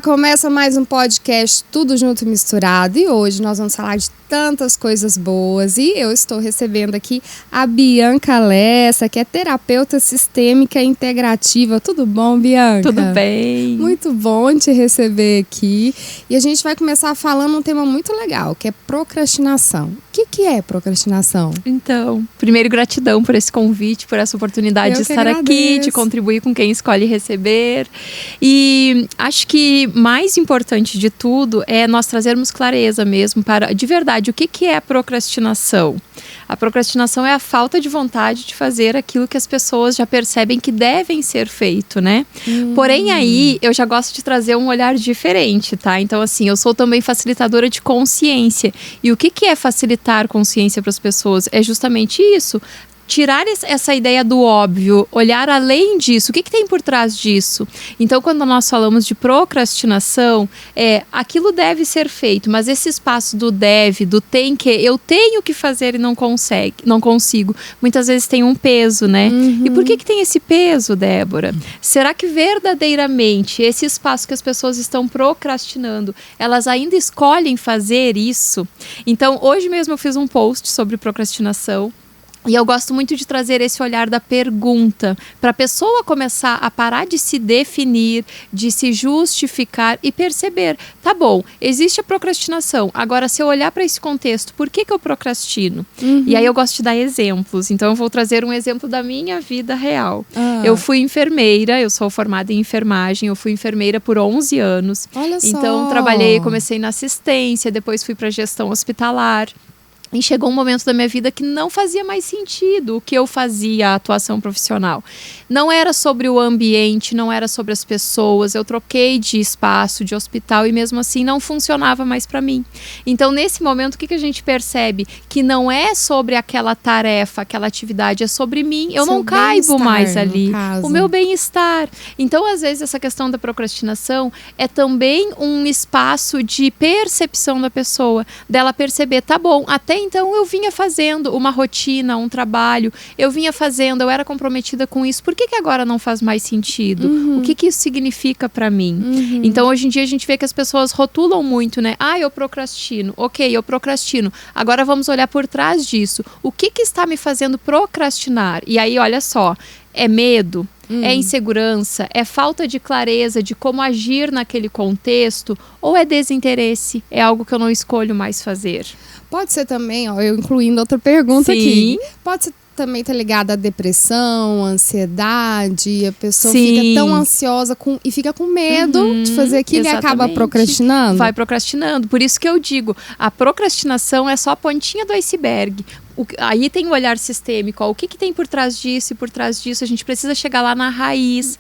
Começa mais um podcast Tudo Junto e Misturado e hoje nós vamos falar de tantas coisas boas e eu estou recebendo aqui a Bianca Lessa, que é terapeuta sistêmica integrativa. Tudo bom, Bianca? Tudo bem. Muito bom te receber aqui e a gente vai começar falando um tema muito legal, que é procrastinação. O que é procrastinação? Então, primeiro gratidão por esse convite, por essa oportunidade de estar aqui, de contribuir com quem escolhe receber. E acho que mais importante de tudo é nós trazermos clareza mesmo para, de verdade, o que é a procrastinação? A procrastinação é a falta de vontade de fazer aquilo que as pessoas já percebem que devem ser feito, né? Porém, aí, eu já gosto de trazer um olhar diferente, tá? Então, assim, eu sou também facilitadora de consciência. E o que é facilitar consciência para as pessoas? É justamente isso. Tirar essa ideia do óbvio, olhar além disso, o que tem por trás disso? Então, quando nós falamos de procrastinação, aquilo deve ser feito, mas esse espaço do deve, do tem que, eu tenho que fazer e não consigo, muitas vezes tem um peso, né? E por que tem esse peso, Débora? Será que verdadeiramente esse espaço que as pessoas estão procrastinando, elas ainda escolhem fazer isso? Então, hoje mesmo eu fiz um post sobre procrastinação. E eu gosto muito de trazer esse olhar da pergunta, para a pessoa começar a parar de se definir, de se justificar e perceber, tá bom, existe a procrastinação, agora se eu olhar para esse contexto, por que eu procrastino? E aí eu gosto de dar exemplos, então eu vou trazer um exemplo da minha vida real. Eu fui enfermeira, eu sou formada em enfermagem, eu fui enfermeira por 11 anos. Olha só. Então comecei na assistência, depois fui para gestão hospitalar. E chegou um momento da minha vida que não fazia mais sentido o que eu fazia, a atuação profissional. Não era sobre o ambiente, não era sobre as pessoas. Eu troquei de espaço, de hospital e mesmo assim não funcionava mais para mim. Então, nesse momento, o que a gente percebe? Que não é sobre aquela tarefa, aquela atividade, é sobre mim. Eu não caibo mais ali. O meu bem-estar. Então, às vezes, essa questão da procrastinação é também um espaço de percepção da pessoa. Dela perceber, tá bom, até então eu vinha fazendo uma rotina, um trabalho, eu era comprometida com isso, por que agora não faz mais sentido? O que isso significa para mim? Então hoje em dia a gente vê que as pessoas rotulam muito, né? Eu procrastino, ok, eu procrastino, agora vamos olhar por trás disso, o que está me fazendo procrastinar? E aí olha só, é medo? É insegurança? É falta de clareza de como agir naquele contexto? Ou é desinteresse? É algo que eu não escolho mais fazer? Pode ser também, eu incluindo outra pergunta aqui. Pode ser também estar ligada à depressão, ansiedade, a pessoa fica tão ansiosa e fica com medo de fazer aquilo e acaba procrastinando. Vai procrastinando. Por isso que eu digo, a procrastinação é só a pontinha do iceberg. Aí tem o olhar sistêmico, o que tem por trás disso e por trás disso, a gente precisa chegar lá na raiz,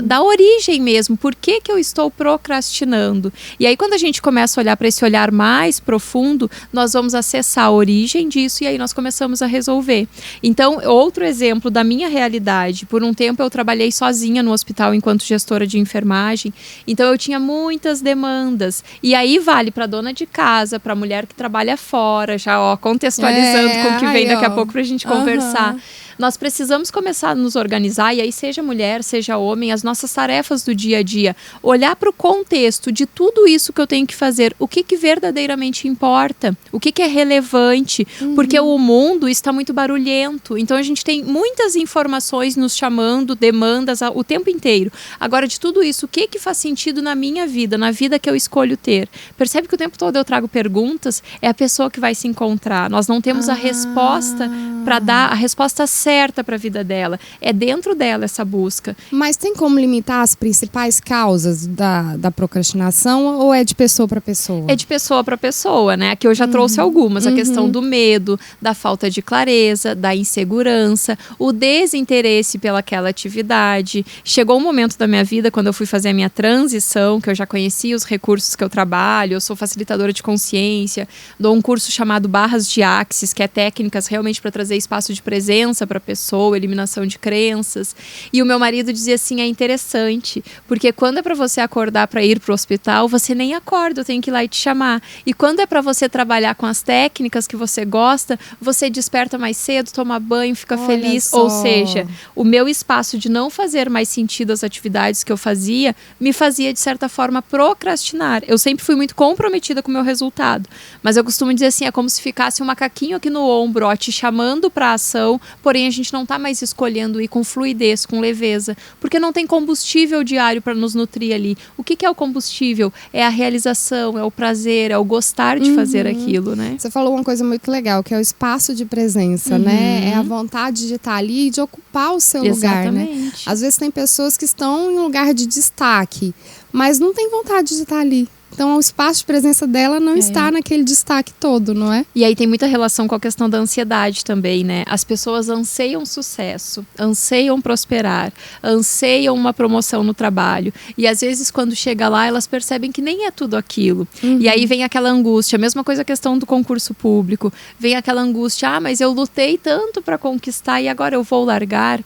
da origem mesmo, por que eu estou procrastinando? E aí quando a gente começa a olhar para esse olhar mais profundo, nós vamos acessar a origem disso e aí nós começamos a resolver. Então, outro exemplo da minha realidade, por um tempo eu trabalhei sozinha no hospital enquanto gestora de enfermagem, então eu tinha muitas demandas, e aí vale para dona de casa, para mulher que trabalha fora, já contextualizando com o que vem daqui a pouco pra gente conversar. Nós precisamos começar a nos organizar, e aí seja mulher, seja homem, as nossas tarefas do dia a dia, olhar para o contexto de tudo isso que eu tenho que fazer, o que verdadeiramente importa, o que é relevante, porque o mundo está muito barulhento, então a gente tem muitas informações nos chamando, demandas o tempo inteiro. Agora, de tudo isso, o que faz sentido na minha vida, na vida que eu escolho ter? Percebe que o tempo todo eu trago perguntas, é a pessoa que vai se encontrar. Nós não temos a resposta para dar, a resposta certa para a vida dela. É dentro dela essa busca. Mas tem como limitar as principais causas da procrastinação ou é de pessoa para pessoa? É de pessoa para pessoa, né? Aqui eu já trouxe algumas. A questão do medo, da falta de clareza, da insegurança, o desinteresse pelaquela atividade. Chegou um momento da minha vida, quando eu fui fazer a minha transição, que eu já conhecia os recursos que eu trabalho, eu sou facilitadora de consciência, dou um curso chamado Barras de Axis, que é técnicas realmente para trazer trazer espaço de presença para a pessoa, eliminação de crenças. E o meu marido dizia assim, é interessante, porque quando é para você acordar para ir para o hospital, você nem acorda, eu tenho que ir lá e te chamar. E quando é para você trabalhar com as técnicas que você gosta, você desperta mais cedo, toma banho, fica feliz. Ou seja, o meu espaço de não fazer mais sentido as atividades que eu fazia, me fazia, de certa forma, procrastinar. Eu sempre fui muito comprometida com o meu resultado. Mas eu costumo dizer assim, é como se ficasse um macaquinho aqui no ombro, ó, te chamando para a ação, porém a gente não está mais escolhendo ir com fluidez, com leveza, porque não tem combustível diário para nos nutrir ali. O que é o combustível? É a realização, é o prazer, é o gostar de fazer aquilo, né? Você falou uma coisa muito legal, que é o espaço de presença, né? É a vontade de estar ali e de ocupar o seu lugar, né? Às vezes tem pessoas que estão em um lugar de destaque, mas não tem vontade de estar ali. Então, o espaço de presença dela não está naquele destaque todo, não é? E aí tem muita relação com a questão da ansiedade também, né? As pessoas anseiam sucesso, anseiam prosperar, anseiam uma promoção no trabalho. E às vezes, quando chega lá, elas percebem que nem é tudo aquilo. E aí vem aquela angústia. A mesma coisa a questão do concurso público. Vem aquela angústia, mas eu lutei tanto para conquistar e agora eu vou largar.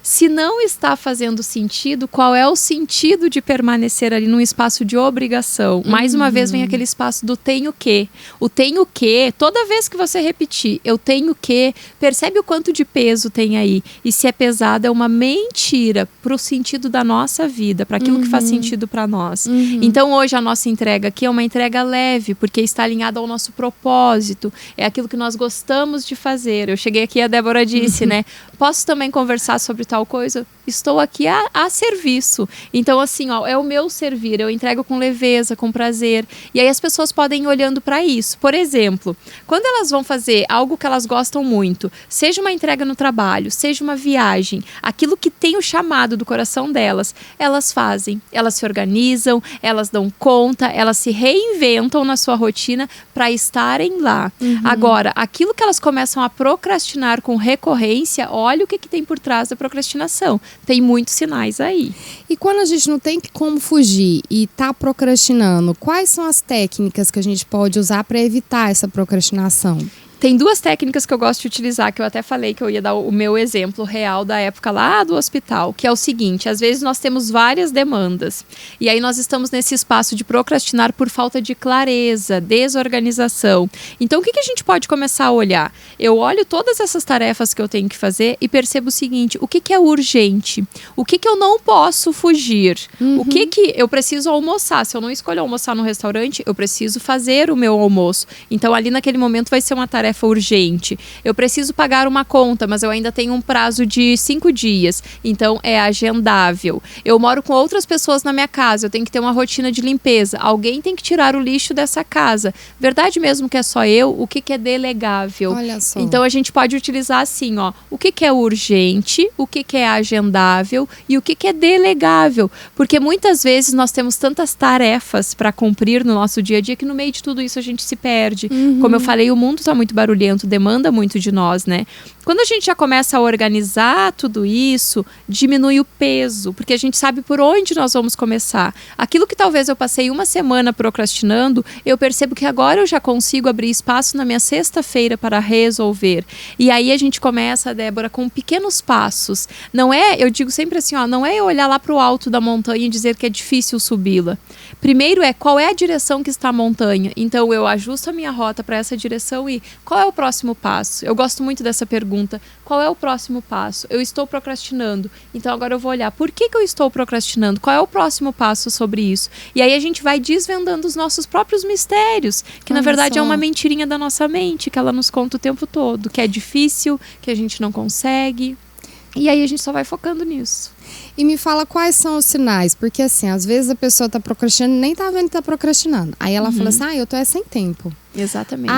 Se não está fazendo sentido, qual é o sentido de permanecer ali num espaço de obrigação? Mais uma vez vem aquele espaço do tenho que. O tenho que, toda vez que você repetir, eu tenho que, percebe o quanto de peso tem aí. E se é pesado, é uma mentira para o sentido da nossa vida, para aquilo que faz sentido para nós. Então hoje a nossa entrega aqui é uma entrega leve, porque está alinhada ao nosso propósito. É aquilo que nós gostamos de fazer. Eu cheguei aqui, a Débora disse, né? Posso também conversar sobre tal coisa? Estou aqui a serviço. Então assim, ó, é o meu servir. Eu entrego com leveza, com prazer. E aí as pessoas podem ir olhando para isso. Por exemplo, quando elas vão fazer algo que elas gostam muito, seja uma entrega no trabalho, seja uma viagem, aquilo que tem o chamado do coração delas, elas fazem. Elas se organizam, elas dão conta, elas se reinventam na sua rotina para estarem lá. Agora, aquilo que elas começam a procrastinar com recorrência, olha o que tem por trás da procrastinação. Tem muitos sinais aí. E quando a gente não tem como fugir e está procrastinando, quais são as técnicas que a gente pode usar para evitar essa procrastinação? Tem duas técnicas que eu gosto de utilizar, que eu até falei que eu ia dar o meu exemplo real da época lá do hospital, que é o seguinte, às vezes nós temos várias demandas, e aí nós estamos nesse espaço de procrastinar por falta de clareza, desorganização. Então, o que a gente pode começar a olhar? Eu olho todas essas tarefas que eu tenho que fazer e percebo o seguinte, o que é urgente? O que eu não posso fugir? O que eu preciso almoçar? Se eu não escolher almoçar no restaurante, eu preciso fazer o meu almoço. Então, ali naquele momento vai ser uma tarefa urgente. Eu preciso pagar uma conta, mas eu ainda tenho um prazo de 5 dias. Então, é agendável. Eu moro com outras pessoas na minha casa. Eu tenho que ter uma rotina de limpeza. Alguém tem que tirar o lixo dessa casa. Verdade mesmo que é só eu? O que é delegável? Olha só. Então, a gente pode utilizar assim, ó. O que é urgente? O que é agendável? E o que é delegável? Porque muitas vezes nós temos tantas tarefas para cumprir no nosso dia a dia que no meio de tudo isso a gente se perde. Como eu falei, o mundo está muito barulhento, demanda muito de nós, né? Quando a gente já começa a organizar tudo isso, diminui o peso, porque a gente sabe por onde nós vamos começar. Aquilo que talvez eu passei uma semana procrastinando, eu percebo que agora eu já consigo abrir espaço na minha sexta-feira para resolver. E aí a gente começa, Débora, com pequenos passos. Não é, eu digo sempre assim, ó, não é eu olhar lá para o alto da montanha e dizer que é difícil subi-la. Primeiro qual é a direção que está a montanha? Então eu ajusto a minha rota para essa direção e qual é o próximo passo? Eu gosto muito dessa pergunta. Qual é o próximo passo? Eu estou procrastinando. Então agora eu vou olhar. Por que eu estou procrastinando? Qual é o próximo passo sobre isso? E aí a gente vai desvendando os nossos próprios mistérios. Que na verdade é uma mentirinha da nossa mente. Que ela nos conta o tempo todo. Que é difícil, que a gente não consegue. E aí a gente só vai focando nisso. E me fala quais são os sinais, porque assim, às vezes a pessoa tá procrastinando e nem tá vendo que tá procrastinando. Aí ela fala assim, eu tô sem tempo. Exatamente.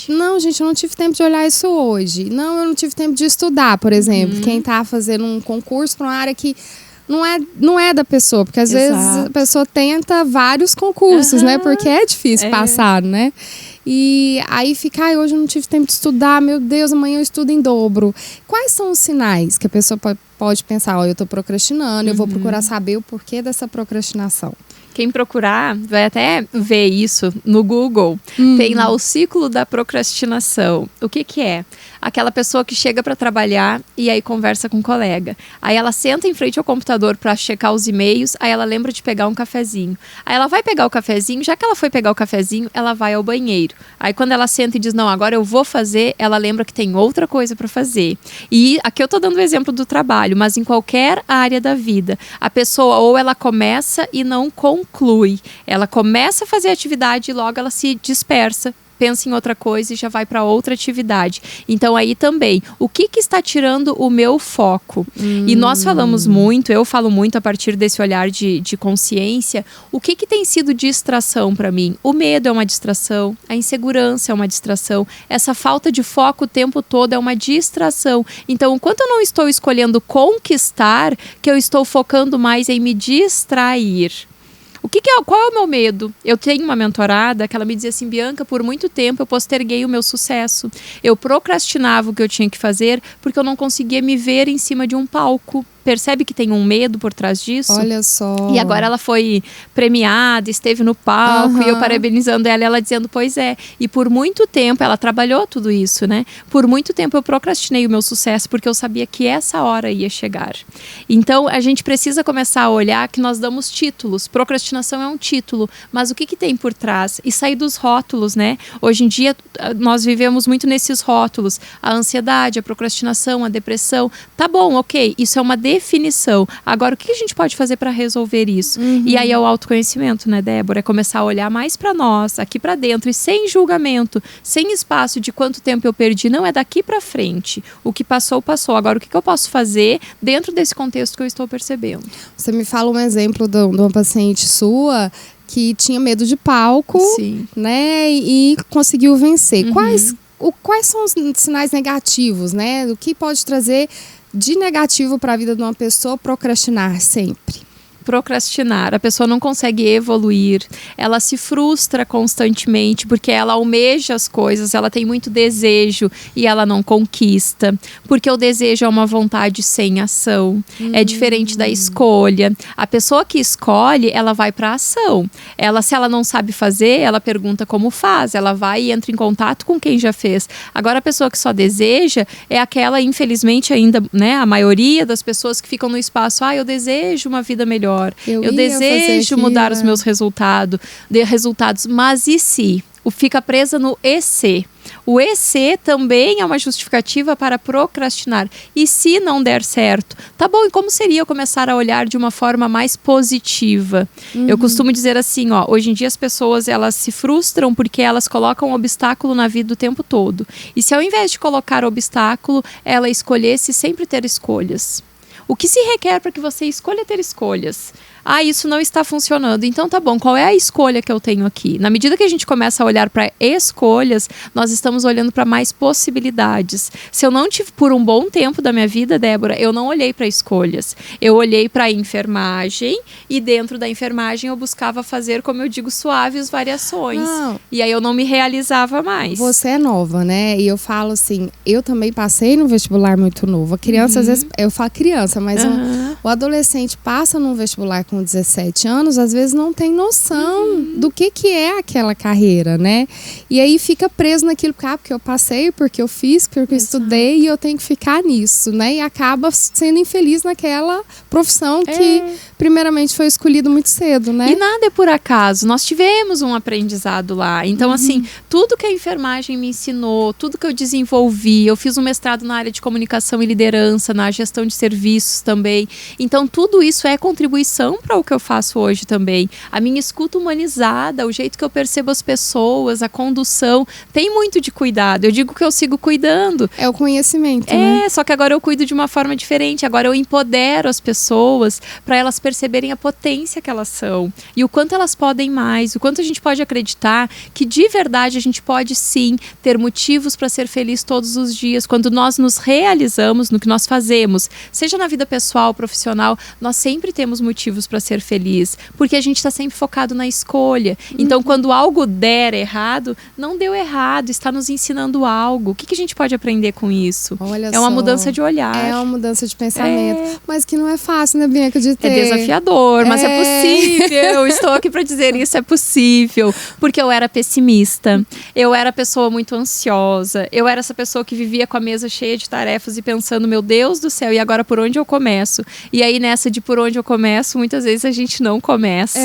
Não, gente, eu não tive tempo de olhar isso hoje. Não, eu não tive tempo de estudar, por exemplo. Quem tá fazendo um concurso para uma área que não é da pessoa, porque às vezes a pessoa tenta vários concursos, né? Porque é difícil passar, né? E aí fica, hoje eu não tive tempo de estudar, meu Deus, amanhã eu estudo em dobro. Quais são os sinais que a pessoa pode pensar, eu tô procrastinando, eu vou procurar saber o porquê dessa procrastinação? Quem procurar vai até ver isso no Google. Tem lá o ciclo da procrastinação. O que é? Aquela pessoa que chega para trabalhar e aí conversa com um colega. Aí ela senta em frente ao computador para checar os e-mails, aí ela lembra de pegar um cafezinho. Aí ela vai pegar o cafezinho, já que ela foi pegar o cafezinho, ela vai ao banheiro. Aí quando ela senta e diz, não, agora eu vou fazer, ela lembra que tem outra coisa para fazer. E aqui eu tô dando o exemplo do trabalho, mas em qualquer área da vida, a pessoa ou ela começa e não conclui. Ela começa a fazer atividade e logo ela se dispersa, pensa em outra coisa e já vai para outra atividade. Então aí também, o que está tirando o meu foco? E nós falamos muito, eu falo muito a partir desse olhar de consciência, o que tem sido distração para mim? O medo é uma distração, a insegurança é uma distração, essa falta de foco o tempo todo é uma distração. Então, enquanto eu não estou escolhendo conquistar, que eu estou focando mais em me distrair. Qual é o meu medo? Eu tenho uma mentorada que ela me dizia assim, Bianca, por muito tempo eu posterguei o meu sucesso. Eu procrastinava o que eu tinha que fazer porque eu não conseguia me ver em cima de um palco. Percebe que tem um medo por trás disso? Olha só. E agora ela foi premiada, esteve no palco, e eu parabenizando ela dizendo, pois é. E por muito tempo, ela trabalhou tudo isso, né? Por muito tempo eu procrastinei o meu sucesso, porque eu sabia que essa hora ia chegar. Então, a gente precisa começar a olhar que nós damos títulos. Procrastinação é um título, mas o que tem por trás? E sair dos rótulos, né? Hoje em dia, nós vivemos muito nesses rótulos. A ansiedade, a procrastinação, a depressão. Tá bom, ok, isso é uma definição. Agora, o que a gente pode fazer para resolver isso? E aí é o autoconhecimento, né, Débora? É começar a olhar mais para nós, aqui para dentro, e sem julgamento, sem espaço de quanto tempo eu perdi. Não, é daqui para frente. O que passou, passou. Agora, o que eu posso fazer dentro desse contexto que eu estou percebendo? Você me fala um exemplo de uma paciente sua que tinha medo de palco, Sim. né, e conseguiu vencer. Quais são os sinais negativos, né? O que pode trazer de negativo para a vida de uma pessoa procrastinar sempre? Procrastinar, a pessoa não consegue evoluir, ela se frustra constantemente porque ela almeja as coisas, ela tem muito desejo e ela não conquista, porque o desejo é uma vontade sem ação, é diferente da escolha. A pessoa que escolhe, ela vai para a ação. Se ela não sabe fazer, ela pergunta como faz, ela vai e entra em contato com quem já fez. Agora, a pessoa que só deseja é aquela, infelizmente ainda, né, a maioria das pessoas que ficam no espaço, eu desejo uma vida melhor. Eu desejo mudar os meus resultados, mas e se? Fica presa no e se. O e se também é uma justificativa para procrastinar. E se não der certo? Tá bom, e como seria eu começar a olhar de uma forma mais positiva? Eu costumo dizer assim, hoje em dia as pessoas elas se frustram porque elas colocam um obstáculo na vida o tempo todo. E se ao invés de colocar obstáculo, ela escolhesse sempre ter escolhas? O que se requer para que você escolha ter escolhas? Isso não está funcionando. Então tá bom, qual é a escolha que eu tenho aqui? Na medida que a gente começa a olhar para escolhas, nós estamos olhando para mais possibilidades. Se eu não tive por um bom tempo da minha vida, Débora, eu não olhei para escolhas. Eu olhei para a enfermagem e dentro da enfermagem eu buscava fazer, como eu digo, suaves variações. E aí eu não me realizava mais. Você é nova, né? E eu falo assim, eu também passei no vestibular muito novo. A criança, às vezes, eu falo criança, mas o adolescente passa num vestibular com 17 anos, às vezes não tem noção do que é aquela carreira, né? E aí fica preso naquilo, porque eu passei, porque eu fiz, porque eu estudei e eu tenho que ficar nisso, né? E acaba sendo infeliz naquela profissão que primeiramente foi escolhido muito cedo, né? E nada é por acaso, nós tivemos um aprendizado lá. Então, assim, tudo que a enfermagem me ensinou, tudo que eu desenvolvi, eu fiz um mestrado na área de comunicação e liderança, na gestão de serviços também. Então, tudo isso é contribuição para o que eu faço hoje também. A minha escuta humanizada, o jeito que eu percebo as pessoas, a condução, tem muito de cuidado. Eu digo que eu sigo cuidando. É o conhecimento, né? Só que agora eu cuido de uma forma diferente. Agora eu empodero as pessoas para elas perceberem a potência que elas são e o quanto elas podem mais, o quanto a gente pode acreditar que de verdade a gente pode sim ter motivos para ser feliz todos os dias, quando nós nos realizamos no que nós fazemos, seja na vida pessoal, profissional, profissional, nós sempre temos motivos para ser feliz, porque a gente está sempre focado na escolha. Então, quando algo der errado, não deu errado, está nos ensinando algo. O que a gente pode aprender com isso? Olha é uma só, mudança de olhar. É uma mudança de pensamento. Mas que não é fácil, né, Bianca, de ter. É desafiador, mas é possível. Estou aqui para dizer isso, é possível. Porque eu era pessimista, eu era pessoa muito ansiosa, eu era essa pessoa que vivia com a mesa cheia de tarefas e pensando, meu Deus do céu, e agora por onde eu começo? E aí nessa de por onde eu começo, muitas vezes a gente não começa,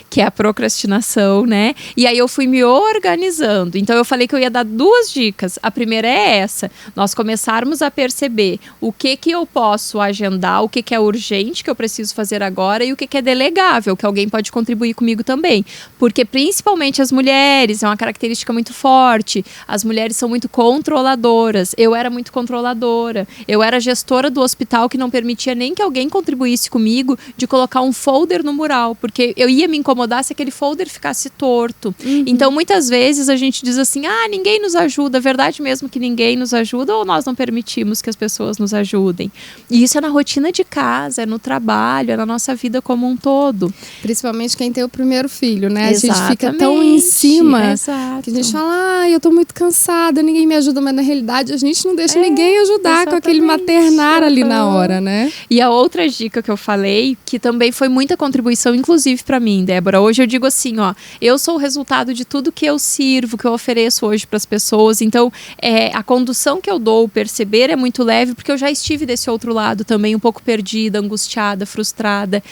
que é a procrastinação, né? E aí eu fui me organizando. Então eu falei que eu ia dar 2 dicas. A primeira é essa, nós começarmos a perceber o que eu posso agendar, o que é urgente, que eu preciso fazer agora, e o que é delegável, que alguém pode contribuir comigo também. Porque principalmente as mulheres, é uma característica muito forte, as mulheres são muito controladoras. Eu era muito controladora. Eu era gestora do hospital que não permitia nem que alguém contribuísse comigo de colocar um folder no mural, porque eu ia me incomodar se aquele folder ficasse torto. Então, muitas vezes a gente diz assim, ninguém nos ajuda. É verdade mesmo que ninguém nos ajuda, ou nós não permitimos que as pessoas nos ajudem. E isso é na rotina de casa, é no trabalho, é na nossa vida como um todo. Principalmente quem tem o primeiro filho, né? Exatamente. A gente fica tão em cima. Exato. Que a gente fala, eu tô muito cansada, ninguém me ajuda, mas na realidade a gente não deixa ninguém ajudar com aquele maternar ali na hora, né? E a outra dica que eu falei, que também foi muita contribuição, inclusive pra mim, Débora. Hoje eu digo assim, eu sou o resultado de tudo que eu sirvo, que eu ofereço hoje pras pessoas. Então, a condução que eu dou, o perceber é muito leve, porque eu já estive desse outro lado também, um pouco perdida, angustiada, frustrada.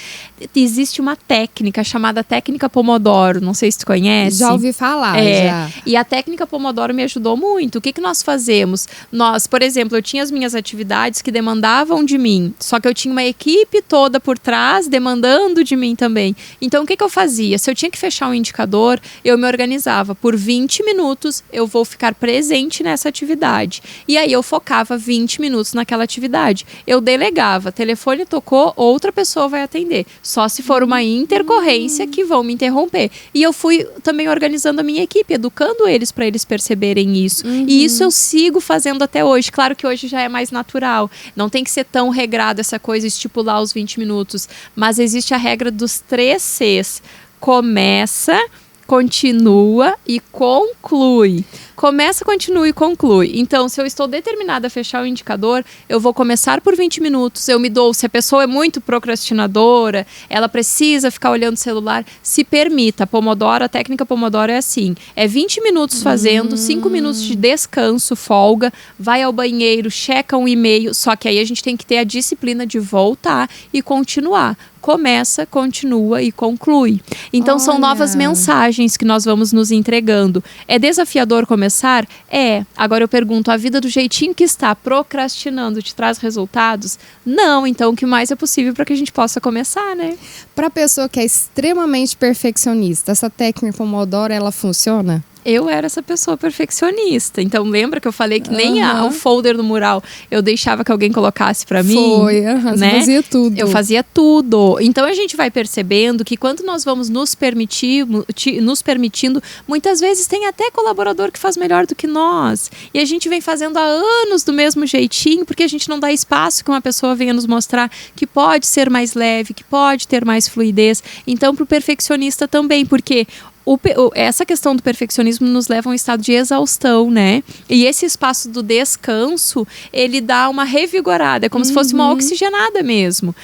Existe uma técnica chamada técnica Pomodoro, não sei se tu conhece. Já ouvi falar, já. E a técnica Pomodoro me ajudou muito. O que nós fazemos? Nós, por exemplo, eu tinha as minhas atividades que demandavam de mim, só que eu tinha uma equipe toda por trás demandando de mim também. Então, o que eu fazia? Se eu tinha que fechar um indicador, eu me organizava. Por 20 minutos, eu vou ficar presente nessa atividade. E aí, eu focava 20 minutos naquela atividade. Eu delegava. Telefone tocou, outra pessoa vai atender. Só se for uma intercorrência que vão me interromper. E eu fui também organizando a minha equipe, educando eles para eles perceberem isso. E isso eu sigo fazendo até hoje. Claro que hoje já é mais natural. Não tem que ser tão regrado essa coisa, estipular os 20 minutos. Mas existe a regra dos 3 Cs. Começa, continua e conclui. Começa, continua e conclui. Então, se eu estou determinada a fechar o indicador, eu vou começar por 20 minutos. Eu me dou, se a pessoa é muito procrastinadora, ela precisa ficar olhando o celular, se permita. A técnica Pomodoro é assim. É 20 minutos fazendo, 5 minutos de descanso, folga, vai ao banheiro, checa um e-mail. Só que aí a gente tem que ter a disciplina de voltar e continuar. Começa, continua e conclui. Então, são novas mensagens que nós vamos nos entregando. É desafiador começar? Agora eu pergunto, a vida do jeitinho que está, procrastinando, te traz resultados? Não, então o que mais é possível para que a gente possa começar, né? Para a pessoa que é extremamente perfeccionista, essa técnica Pomodoro, ela funciona? Eu era essa pessoa perfeccionista. Então, lembra que eu falei que nem o folder no mural eu deixava que alguém colocasse pra mim? Foi, né? Você fazia tudo. Eu fazia tudo. Então, a gente vai percebendo que quando nós vamos nos permitindo, muitas vezes tem até colaborador que faz melhor do que nós. E a gente vem fazendo há anos do mesmo jeitinho, porque a gente não dá espaço que uma pessoa venha nos mostrar que pode ser mais leve, que pode ter mais fluidez. Então, pro perfeccionista também, porque essa questão do perfeccionismo nos leva a um estado de exaustão, né? E esse espaço do descanso, ele dá uma revigorada, é como se fosse uma oxigenada mesmo.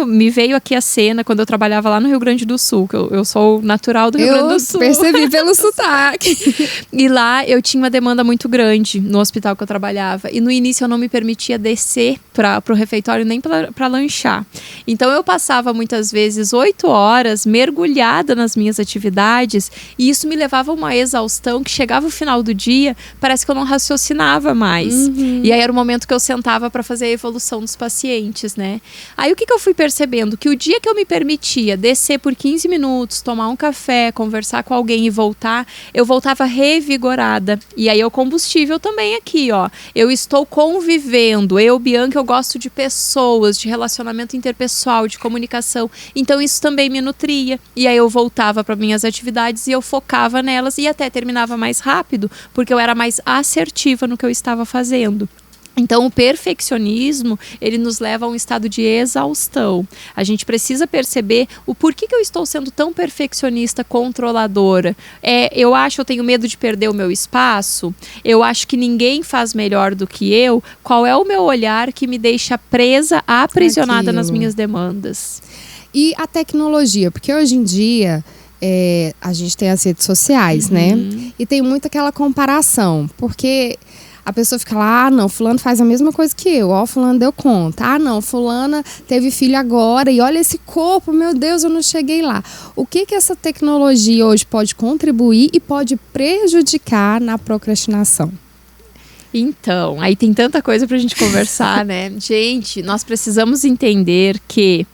Me veio aqui a cena quando eu trabalhava lá no Rio Grande do Sul, que eu sou natural do Rio Grande do Sul. Eu percebi pelo sotaque. E lá eu tinha uma demanda muito grande no hospital que eu trabalhava. E no início eu não me permitia descer pro refeitório nem para lanchar. Então eu passava muitas vezes 8 horas mergulhada nas minhas atividades, e isso me levava a uma exaustão que chegava o final do dia, parece que eu não raciocinava mais. E aí era o momento que eu sentava para fazer a evolução dos pacientes, né? Aí o que eu fui percebendo? Que o dia que eu me permitia descer por 15 minutos, tomar um café, conversar com alguém e voltar, eu voltava revigorada. E aí é o combustível também aqui, eu estou convivendo, Bianca, eu gosto de pessoas, de relacionamento interpessoal, de comunicação, então isso também me nutria. E aí eu voltava para minhas atividades e eu focava nelas e até terminava mais rápido, porque eu era mais assertiva no que eu estava fazendo. Então, o perfeccionismo, ele nos leva a um estado de exaustão. A gente precisa perceber o porquê que eu estou sendo tão perfeccionista, controladora. Eu tenho medo de perder o meu espaço, eu acho que ninguém faz melhor do que eu. Qual é o meu olhar que me deixa presa, aprisionada nas minhas demandas? E a tecnologia, porque hoje em dia a gente tem as redes sociais, né? E tem muito aquela comparação, porque a pessoa fica lá, não, fulano faz a mesma coisa que eu, fulano deu conta. Não, fulana teve filho agora e olha esse corpo, meu Deus, eu não cheguei lá. O que essa tecnologia hoje pode contribuir e pode prejudicar na procrastinação? Então, aí tem tanta coisa pra gente conversar, né? Gente, nós precisamos entender que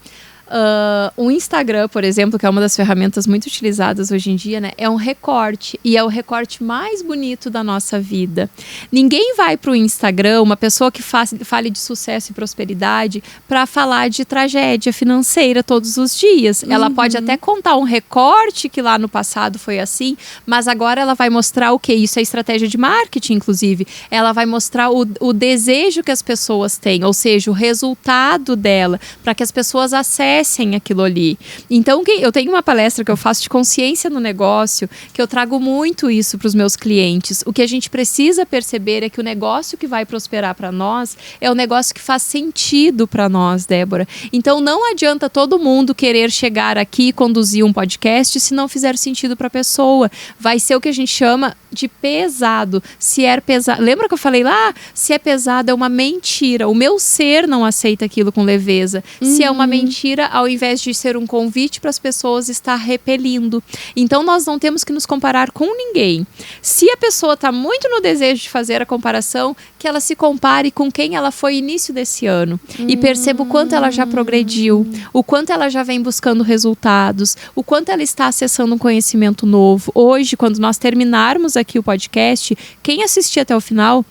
o Instagram, por exemplo, que é uma das ferramentas muito utilizadas hoje em dia, né, é um recorte, e é o recorte mais bonito da nossa vida. Ninguém vai para o Instagram, uma pessoa que fale de sucesso e prosperidade, para falar de tragédia financeira todos os dias. Ela pode até contar um recorte que lá no passado foi assim, mas agora ela vai mostrar o quê? Isso é estratégia de marketing, inclusive. Ela vai mostrar o desejo que as pessoas têm, ou seja, o resultado dela, para que as pessoas acessem aquilo ali. Então, eu tenho uma palestra que eu faço de consciência no negócio, que eu trago muito isso para os meus clientes. O que a gente precisa perceber é que o negócio que vai prosperar para nós é o negócio que faz sentido para nós, Débora. Então, não adianta todo mundo querer chegar aqui e conduzir um podcast se não fizer sentido para a pessoa. Vai ser o que a gente chama de pesado. Se é pesado, lembra que eu falei lá? Se é pesado, é uma mentira. O meu ser não aceita aquilo com leveza. Se é uma mentira, ao invés de ser um convite para as pessoas, está repelindo. Então, nós não temos que nos comparar com ninguém. Se a pessoa está muito no desejo de fazer a comparação, que ela se compare com quem ela foi início desse ano. E perceba o quanto ela já progrediu, o quanto ela já vem buscando resultados, o quanto ela está acessando um conhecimento novo. Hoje, quando nós terminarmos aqui o podcast, quem assistir até o final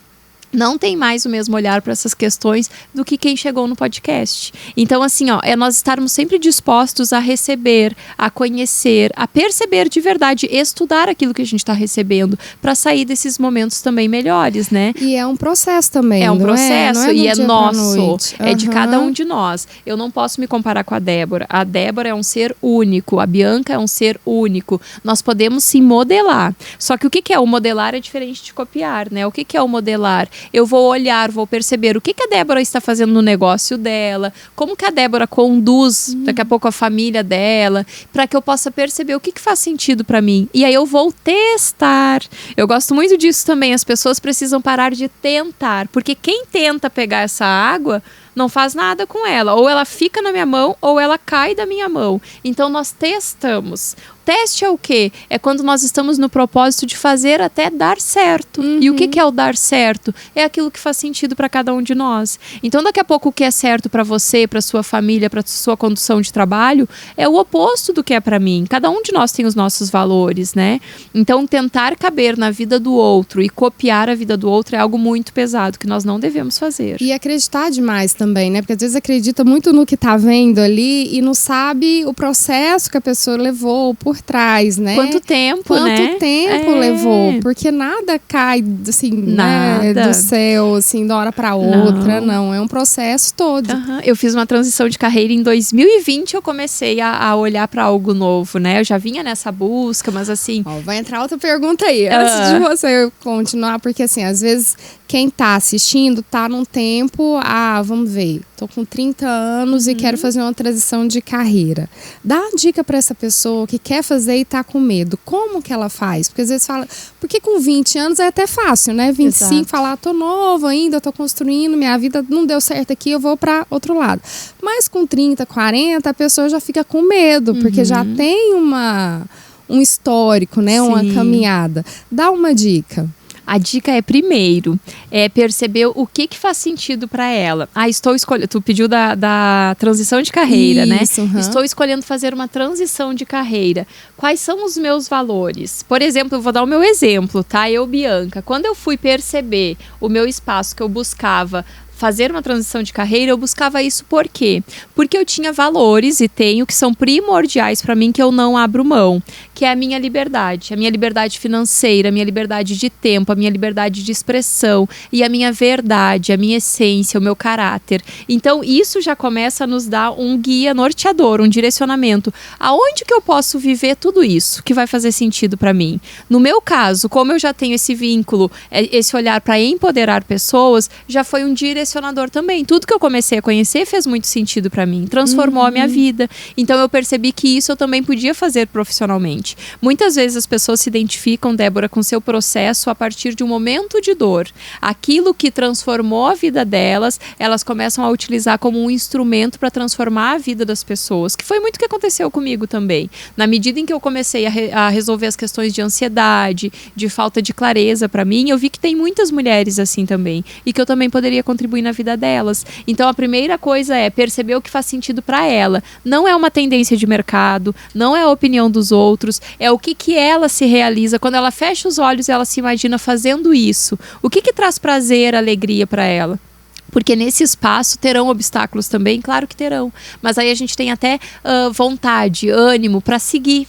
não tem mais o mesmo olhar para essas questões do que quem chegou no podcast. Então, assim, é nós estarmos sempre dispostos a receber, a conhecer, a perceber de verdade, estudar aquilo que a gente está recebendo, para sair desses momentos também melhores, né? E é um processo também. É um processo, não é e é nosso, é de cada um Uhum. de nós. Eu não posso me comparar com a Débora. A Débora é um ser único, a Bianca é um ser único. Nós podemos se modelar. Só que o que é o modelar é diferente de copiar, né? O que é o modelar? Eu vou olhar, vou perceber o que a Débora está fazendo no negócio dela, como que a Débora conduz daqui a pouco a família dela, para que eu possa perceber o que faz sentido para mim. E aí eu vou testar. Eu gosto muito disso também. As pessoas precisam parar de tentar, porque quem tenta pegar essa água não faz nada com ela. Ou ela fica na minha mão, ou ela cai da minha mão. Então, nós testamos. Teste é o quê? É quando nós estamos no propósito de fazer até dar certo. E o que é o dar certo? É aquilo que faz sentido para cada um de nós. Então, daqui a pouco, o que é certo para você, para sua família, para sua condução de trabalho, é o oposto do que é para mim. Cada um de nós tem os nossos valores, né? Então, tentar caber na vida do outro e copiar a vida do outro é algo muito pesado, que nós não devemos fazer. E acreditar demais também, né? Porque às vezes acredita muito no que tá vendo ali e não sabe o processo que a pessoa levou por trás, né? Quanto tempo, né? Quanto tempo levou? Porque nada cai, assim, né, do céu, assim, de uma hora pra outra, não. É um processo todo. Eu fiz uma transição de carreira em 2020, eu comecei a olhar pra algo novo, né? Eu já vinha nessa busca, mas assim... Vai entrar outra pergunta aí, antes de você continuar, porque assim, às vezes quem tá assistindo tá num tempo, vamos ver, tô com 30 anos e quero fazer uma transição de carreira. Dá uma dica para essa pessoa que quer fazer e tá com medo. Como que ela faz? Porque às vezes fala, porque com 20 anos é até fácil, né? 25, exato, falar, tô novo ainda, tô construindo, minha vida não deu certo aqui, eu vou para outro lado. Mas com 30, 40, a pessoa já fica com medo, porque já tem um histórico, né? Sim. Uma caminhada. Dá uma dica. A dica é, primeiro, perceber o que faz sentido para ela. Estou escolhendo... Tu pediu da transição de carreira, isso, né? Estou escolhendo fazer uma transição de carreira. Quais são os meus valores? Por exemplo, eu vou dar o meu exemplo, tá? Eu, Bianca, quando eu fui perceber o meu espaço que eu buscava fazer uma transição de carreira, eu buscava isso por quê? Porque eu tinha valores e tenho que são primordiais para mim que eu não abro mão, que é a minha liberdade financeira, a minha liberdade de tempo, a minha liberdade de expressão e a minha verdade, a minha essência, o meu caráter. Então isso já começa a nos dar um guia norteador, um direcionamento. Aonde que eu posso viver tudo isso que vai fazer sentido para mim? No meu caso, como eu já tenho esse vínculo, esse olhar para empoderar pessoas, já foi um direcionador também. Tudo que eu comecei a conhecer fez muito sentido para mim, transformou a minha vida. Então eu percebi que isso eu também podia fazer profissionalmente. Muitas vezes as pessoas se identificam, Débora, com seu processo a partir de um momento de dor. Aquilo que transformou a vida delas, elas começam a utilizar como um instrumento para transformar a vida das pessoas, que foi muito o que aconteceu comigo também. Na medida em que eu comecei a resolver as questões de ansiedade, de falta de clareza para mim, eu vi que tem muitas mulheres assim também e que eu também poderia contribuir na vida delas. Então a primeira coisa é perceber o que faz sentido para ela. Não é uma tendência de mercado, não é a opinião dos outros, é o que ela se realiza. Quando ela fecha os olhos, ela se imagina fazendo isso. O que traz prazer, alegria para ela? Porque nesse espaço terão obstáculos também, claro que terão. Mas aí a gente tem até vontade, ânimo para seguir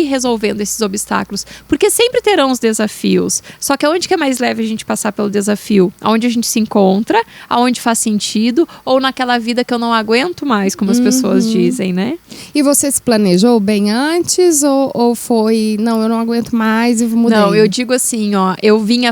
resolvendo esses obstáculos. Porque sempre terão os desafios. Só que aonde que é mais leve a gente passar pelo desafio? Aonde a gente se encontra, aonde faz sentido, ou naquela vida que eu não aguento mais, como as pessoas dizem, né? E você se planejou bem antes ou foi, não, eu não aguento mais e mudei? Não, eu digo assim, ó,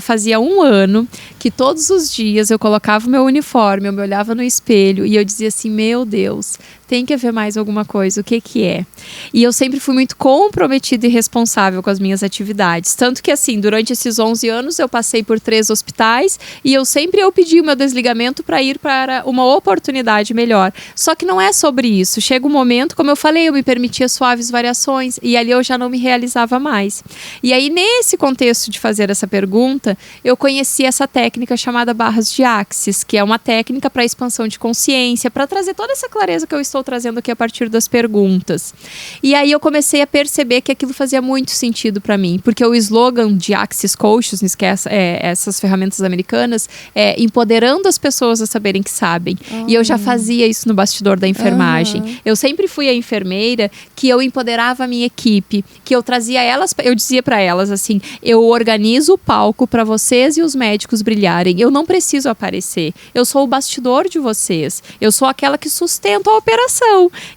fazia 1 ano que todos os dias eu colocava o meu uniforme, eu me olhava no espelho e eu dizia assim, meu Deus, tem que haver mais alguma coisa, o que é? E eu sempre fui muito comprometida e responsável com as minhas atividades, tanto que assim, durante esses 11 anos eu passei por 3 hospitais e eu pedi o meu desligamento para ir para uma oportunidade melhor. Só que não é sobre isso, chega um momento, como eu falei, eu me permitia suaves variações e ali eu já não me realizava mais. E aí nesse contexto de fazer essa pergunta, eu conheci essa técnica chamada barras de Axis, que é uma técnica para expansão de consciência, para trazer toda essa clareza que eu estou trazendo aqui a partir das perguntas. E aí eu comecei a perceber que aquilo fazia muito sentido para mim, porque o slogan de Axis Coaches, que essas ferramentas americanas, é empoderando as pessoas a saberem que sabem. E eu já fazia isso no bastidor da enfermagem. Eu sempre fui a enfermeira que eu empoderava a minha equipe, que eu trazia elas, eu dizia para elas assim, eu organizo o palco para vocês e os médicos brilharem. Eu não preciso aparecer. Eu sou o bastidor de vocês. Eu sou aquela que sustenta a operação.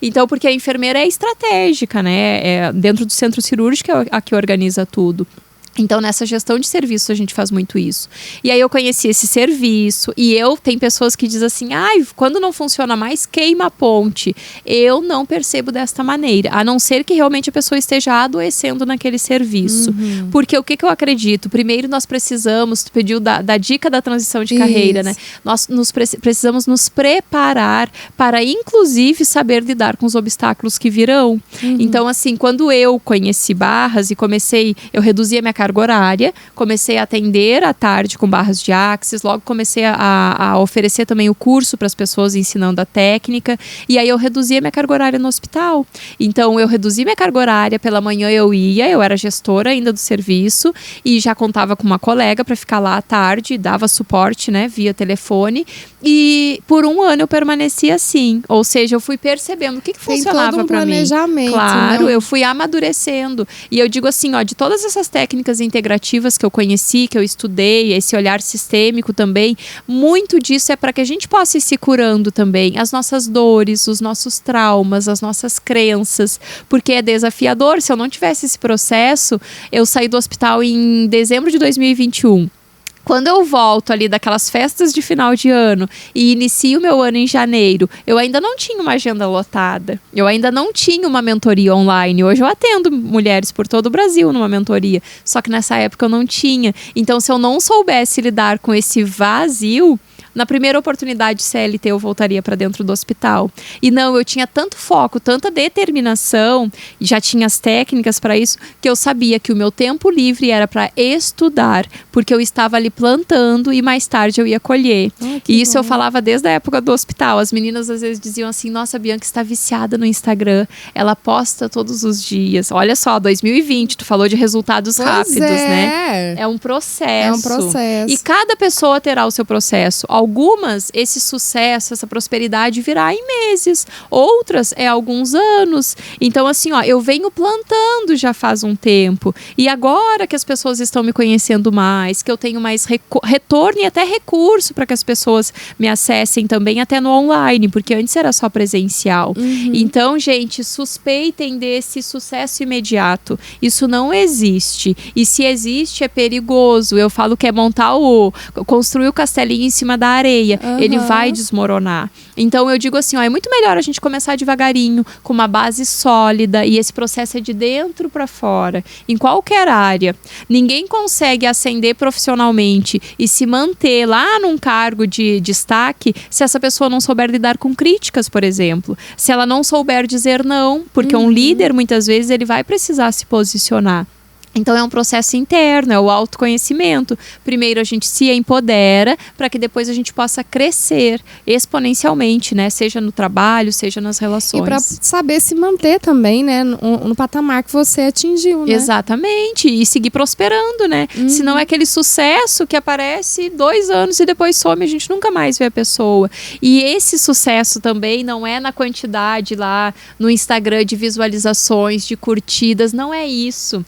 Então, porque a enfermeira é estratégica, né? Dentro do centro cirúrgico é a que organiza tudo. Então, nessa gestão de serviço, a gente faz muito isso. E aí eu conheci esse serviço e tem pessoas que dizem assim, quando não funciona mais, queima a ponte. Eu não percebo desta maneira, a não ser que realmente a pessoa esteja adoecendo naquele serviço. Porque o que eu acredito? Primeiro, nós precisamos, tu pediu da dica da transição de carreira, né? Nós precisamos nos preparar para, inclusive, saber lidar com os obstáculos que virão. Então, assim, quando eu conheci barras e eu reduzia minha carga horária, comecei a atender à tarde com barras de Axis, logo comecei a oferecer também o curso para as pessoas ensinando a técnica, e aí eu reduzia minha carga horária no hospital. Então eu reduzi minha carga horária, pela manhã eu era gestora ainda do serviço e já contava com uma colega para ficar lá à tarde, dava suporte, né, via telefone, e por 1 ano eu permaneci assim, ou seja, eu fui percebendo o que funcionava para mim. Tem todo um planejamento. Claro, eu fui amadurecendo, e eu digo assim, de todas essas técnicas integrativas que eu conheci, que eu estudei, esse olhar sistêmico também, muito disso é para que a gente possa ir se curando também, as nossas dores, os nossos traumas, as nossas crenças, porque é desafiador. Se eu não tivesse esse processo, eu saí do hospital em dezembro de 2021. Quando eu volto ali daquelas festas de final de ano e inicio o meu ano em janeiro, eu ainda não tinha uma agenda lotada. Eu ainda não tinha uma mentoria online. Hoje eu atendo mulheres por todo o Brasil numa mentoria. Só que nessa época eu não tinha. Então, se eu não soubesse lidar com esse vazio, na primeira oportunidade CLT eu voltaria para dentro do hospital. E não, eu tinha tanto foco, tanta determinação, e já tinha as técnicas para isso, que eu sabia que o meu tempo livre era para estudar, porque eu estava ali plantando e mais tarde eu ia colher. E isso eu falava desde a época do hospital. As meninas às vezes diziam assim, nossa, a Bianca está viciada no Instagram, ela posta todos os dias. Olha só, 2020, tu falou de resultados rápidos, né? É um processo. É um processo. E cada pessoa terá o seu processo. algumas, esse sucesso, essa prosperidade virá em meses, outras é alguns anos. Então assim, eu venho plantando já faz um tempo, e agora que as pessoas estão me conhecendo mais, que eu tenho mais retorno e até recurso para que as pessoas me acessem também até no online, porque antes era só presencial. Então, gente, suspeitem desse sucesso imediato. Isso não existe. E se existe, é perigoso. Eu falo que é construir o castelinho em cima da areia. Ele vai desmoronar. Então, eu digo assim, é muito melhor a gente começar devagarinho, com uma base sólida, e esse processo é de dentro para fora, em qualquer área. Ninguém consegue ascender profissionalmente e se manter lá num cargo de destaque se essa pessoa não souber lidar com críticas, por exemplo. Se ela não souber dizer não, porque um líder, muitas vezes, ele vai precisar se posicionar. Então é um processo interno, é o autoconhecimento. Primeiro a gente se empodera para que depois a gente possa crescer exponencialmente, né? Seja no trabalho, seja nas relações. E para saber se manter também, né? No patamar que você atingiu, né? Exatamente. E seguir prosperando, né? Senão é aquele sucesso que aparece 2 anos e depois some, a gente nunca mais vê a pessoa. E esse sucesso também não é na quantidade lá no Instagram de visualizações, de curtidas, não é isso.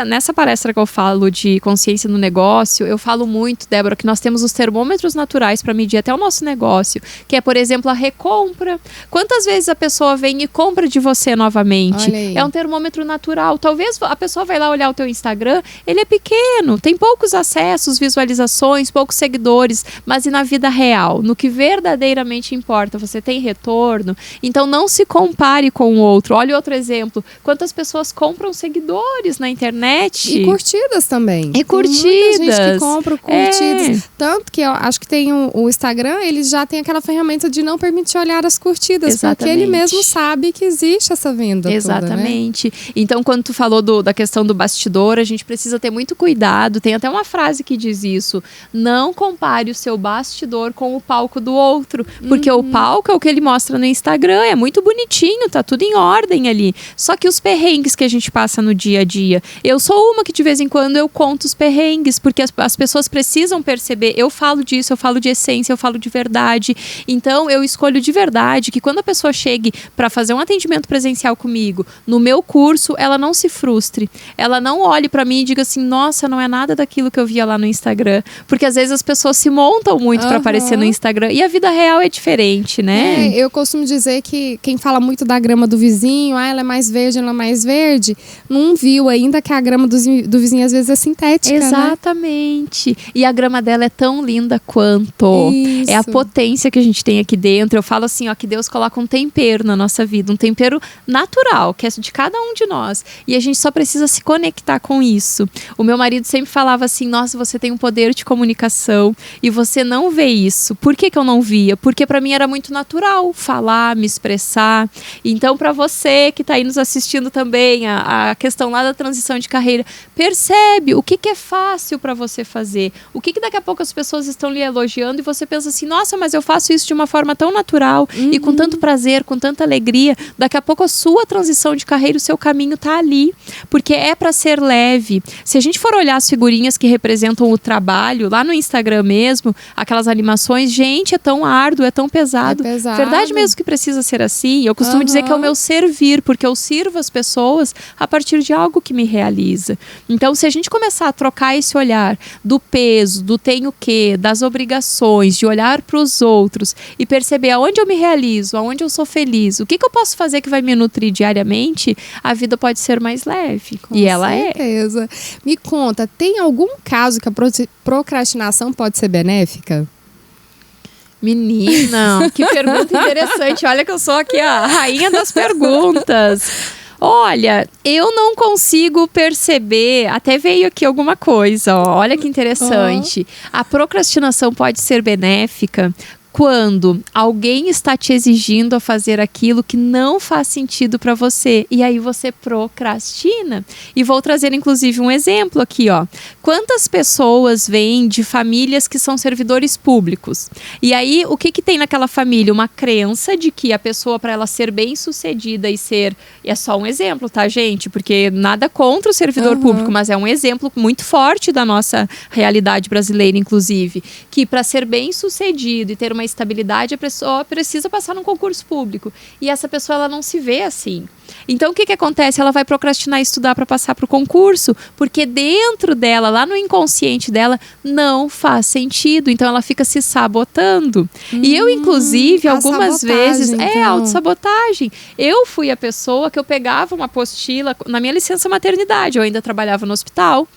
Nessa palestra que eu falo de consciência no negócio, eu falo muito, Débora, que nós temos os termômetros naturais para medir até o nosso negócio, que é, por exemplo, a recompra. Quantas vezes a pessoa vem e compra de você novamente? É um termômetro natural. Talvez a pessoa vai lá olhar o teu Instagram, ele é pequeno, tem poucos acessos, visualizações, poucos seguidores, mas e na vida real? No que verdadeiramente importa, você tem retorno? Então não se compare com o outro. Olha outro exemplo. Quantas pessoas compram seguidores na internet? E curtidas também. E curtidas. Tem muita gente que compra curtidas. Tanto que eu acho que tem o Instagram, ele já tem aquela ferramenta de não permitir olhar as curtidas. Exatamente. Porque ele mesmo sabe que existe essa venda. Exatamente. Toda, né? Então, quando tu falou da questão do bastidor, a gente precisa ter muito cuidado. Tem até uma frase que diz isso. Não compare o seu bastidor com o palco do outro. Porque o palco é o que ele mostra no Instagram. É muito bonitinho, tá tudo em ordem ali. Só que os perrengues que a gente passa no dia a dia. Eu sou uma que de vez em quando eu conto os perrengues, porque as pessoas precisam perceber. Eu falo disso, eu falo de essência, eu falo de verdade. Então eu escolho de verdade que quando a pessoa chegue para fazer um atendimento presencial comigo, no meu curso, ela não se frustre. Ela não olhe para mim e diga assim, nossa, não é nada daquilo que eu via lá no Instagram. Porque às vezes as pessoas se montam muito para aparecer no Instagram e a vida real é diferente, né? Eu costumo dizer que quem fala muito da grama do vizinho, ela é mais verde, ela é mais verde, não viu ainda que a grama do vizinho às vezes é sintética. Exatamente. Né? E a grama dela é tão linda quanto. Isso. É a potência que a gente tem aqui dentro. Eu falo assim, que Deus coloca um tempero na nossa vida, um tempero natural, que é de cada um de nós. E a gente só precisa se conectar com isso. O meu marido sempre falava assim, nossa, você tem um poder de comunicação e você não vê isso. Por que eu não via? Porque para mim era muito natural falar, me expressar. Então, para você que está aí nos assistindo também, a questão lá da transição de carreira, percebe o que é fácil para você fazer, o que daqui a pouco as pessoas estão lhe elogiando e você pensa assim, nossa, mas eu faço isso de uma forma tão natural e com tanto prazer, com tanta alegria. Daqui a pouco a sua transição de carreira, o seu caminho tá ali, porque é para ser leve. Se a gente for olhar as figurinhas que representam o trabalho, lá no Instagram mesmo, aquelas animações, gente, é tão árduo, é tão pesado. É pesado. Verdade mesmo que precisa ser assim. Eu costumo dizer que é o meu servir, porque eu sirvo as pessoas a partir de algo que me realiza. Então, se a gente começar a trocar esse olhar do peso, do tenho que, das obrigações, de olhar para os outros e perceber aonde eu me realizo, aonde eu sou feliz, o que eu posso fazer que vai me nutrir diariamente, a vida pode ser mais leve. Com ela certeza. Me conta, tem algum caso que a procrastinação pode ser benéfica? Menina, que pergunta interessante. Olha que eu sou aqui a rainha das perguntas. Olha, eu não consigo perceber, até veio aqui alguma coisa, olha que interessante. A procrastinação pode ser benéfica quando alguém está te exigindo a fazer aquilo que não faz sentido para você. E aí você procrastina. E vou trazer, inclusive, um exemplo aqui, ó. Quantas pessoas vêm de famílias que são servidores públicos? E aí, o que tem naquela família? Uma crença de que a pessoa, para ela ser bem-sucedida e ser... E é só um exemplo, tá, gente? Porque nada contra o servidor público, mas é um exemplo muito forte da nossa realidade brasileira, inclusive. Que para ser bem-sucedido e ter uma estabilidade, a pessoa precisa passar num concurso público. E essa pessoa, ela não se vê assim. Então, o que acontece? Ela vai procrastinar e estudar para passar para o concurso, porque dentro dela, lá no inconsciente dela, não faz sentido. Então, ela fica se sabotando. E eu, inclusive, algumas vezes... Então. É autossabotagem. Eu fui a pessoa que eu pegava uma apostila... Na minha licença maternidade, eu ainda trabalhava no hospital.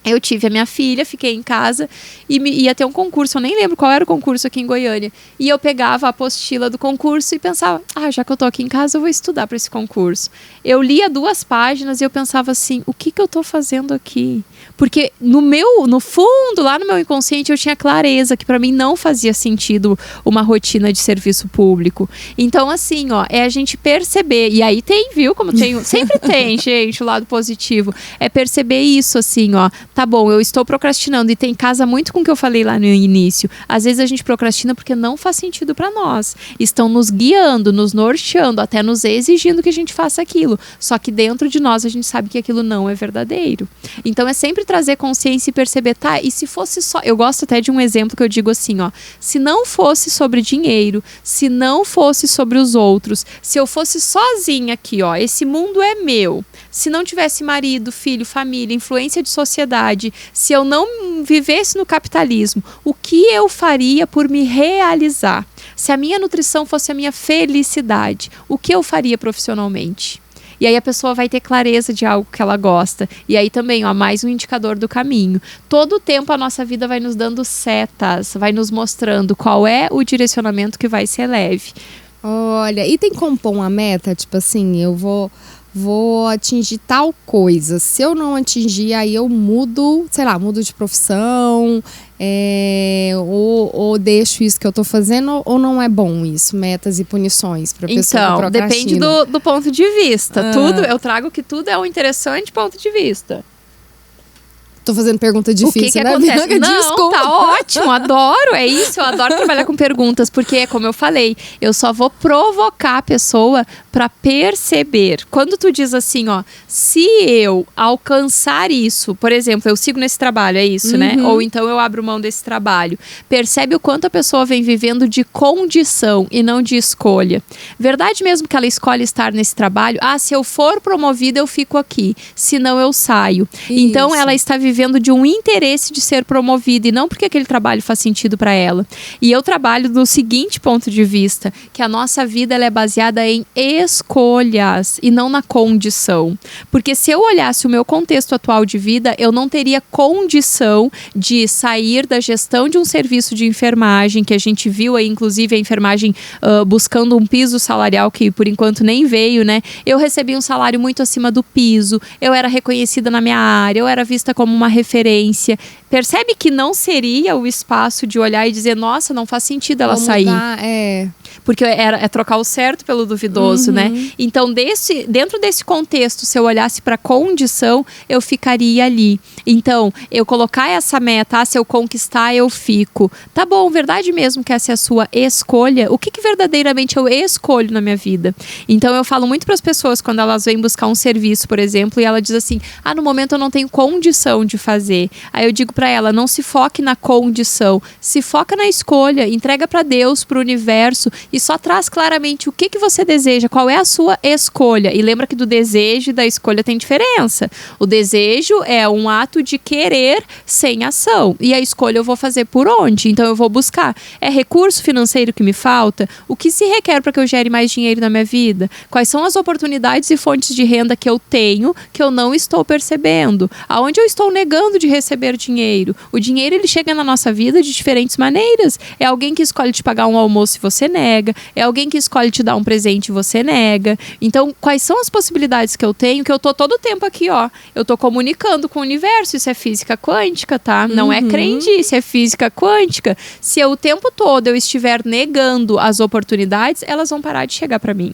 Eu tive a minha filha, fiquei em casa e ia ter um concurso, eu nem lembro qual era o concurso aqui em Goiânia. E eu pegava a apostila do concurso e pensava, já que eu tô aqui em casa, eu vou estudar para esse concurso. Eu lia 2 páginas e eu pensava assim, o que eu tô fazendo aqui? Porque no fundo, lá no meu inconsciente, eu tinha clareza que para mim não fazia sentido uma rotina de serviço público. Então, assim, ó, é a gente perceber, e aí tem, viu, como tem, sempre tem, gente, o lado positivo, é perceber isso, assim, ó, tá bom, eu estou procrastinando e tem casa muito com o que eu falei lá no início. Às vezes a gente procrastina porque não faz sentido para nós. Estão nos guiando, nos norteando, até nos exigindo que a gente faça aquilo. Só que dentro de nós a gente sabe que aquilo não é verdadeiro. Então é sempre trazer consciência e perceber, tá, e se fosse só... Eu gosto até de um exemplo que eu digo assim, ó, se não fosse sobre dinheiro, se não fosse sobre os outros, se eu fosse sozinha aqui, ó, esse mundo é meu. Se não tivesse marido, filho, família, influência de sociedade, se eu não vivesse no capitalismo, o que eu faria por me realizar? Se a minha nutrição fosse a minha felicidade, o que eu faria profissionalmente? E aí a pessoa vai ter clareza de algo que ela gosta. E aí também, ó, mais um indicador do caminho. Todo o tempo a nossa vida vai nos dando setas, vai nos mostrando qual é o direcionamento que vai ser leve. Olha, e tem como pôr uma meta? Tipo assim, eu vou atingir tal coisa. Se eu não atingir, aí eu mudo, sei lá, mudo de profissão, ou deixo isso que eu tô fazendo, ou não é bom isso? Metas e punições pra pessoa que procrastina. Depende do ponto de vista. Eu trago que tudo é um interessante ponto de vista. Tô fazendo pergunta difícil, o que né? acontece? Não, desculpa. Tá ótimo, adoro, é isso, eu adoro trabalhar com perguntas, porque, como eu falei, eu só vou provocar a pessoa para perceber. Quando tu diz assim, ó, se eu alcançar isso, por exemplo, eu sigo nesse trabalho, é isso, né? Ou então eu abro mão desse trabalho. Percebe o quanto a pessoa vem vivendo de condição e não de escolha. Verdade mesmo que ela escolhe estar nesse trabalho? Se eu for promovida, eu fico aqui, senão eu saio. Isso. Então, ela está vivendo de um interesse de ser promovida e não porque aquele trabalho faz sentido para ela. E eu trabalho do seguinte ponto de vista, que a nossa vida ela é baseada em escolhas e não na condição. Porque se eu olhasse o meu contexto atual de vida, eu não teria condição de sair da gestão de um serviço de enfermagem, que a gente viu aí, inclusive, a enfermagem buscando um piso salarial que por enquanto nem veio, né? Eu recebi um salário muito acima do piso, eu era reconhecida na minha área, eu era vista como uma referência. Percebe que não seria o espaço de olhar e dizer, nossa, não faz sentido ela sair. Porque é trocar o certo pelo duvidoso, né? Então, dentro desse contexto, se eu olhasse para a condição, eu ficaria ali. Então, eu colocar essa meta, se eu conquistar, eu fico. Tá bom, verdade mesmo que essa é a sua escolha? O que verdadeiramente eu escolho na minha vida? Então, eu falo muito para as pessoas, quando elas vêm buscar um serviço, por exemplo, e ela diz assim, no momento eu não tenho condição de fazer. Aí eu digo para ela, não se foque na condição, se foca na escolha, entrega para Deus, para o universo, e só traz claramente o que você deseja, qual é a sua escolha. E lembra que do desejo e da escolha tem diferença. O desejo é um ato de querer sem ação. E a escolha eu vou fazer por onde? Então eu vou buscar. É recurso financeiro que me falta? O que se requer para que eu gere mais dinheiro na minha vida? Quais são as oportunidades e fontes de renda que eu tenho que eu não estou percebendo? Aonde eu estou negando de receber dinheiro. O dinheiro, ele chega na nossa vida de diferentes maneiras. É alguém que escolhe te pagar um almoço e você nega. É alguém que escolhe te dar um presente e você nega. Então, quais são as possibilidades que eu tenho? Que eu tô todo o tempo aqui, ó. Eu tô comunicando com o universo. Isso é física quântica, tá? Não é crendice, é física quântica. Se eu, o tempo todo eu estiver negando as oportunidades, elas vão parar de chegar para mim.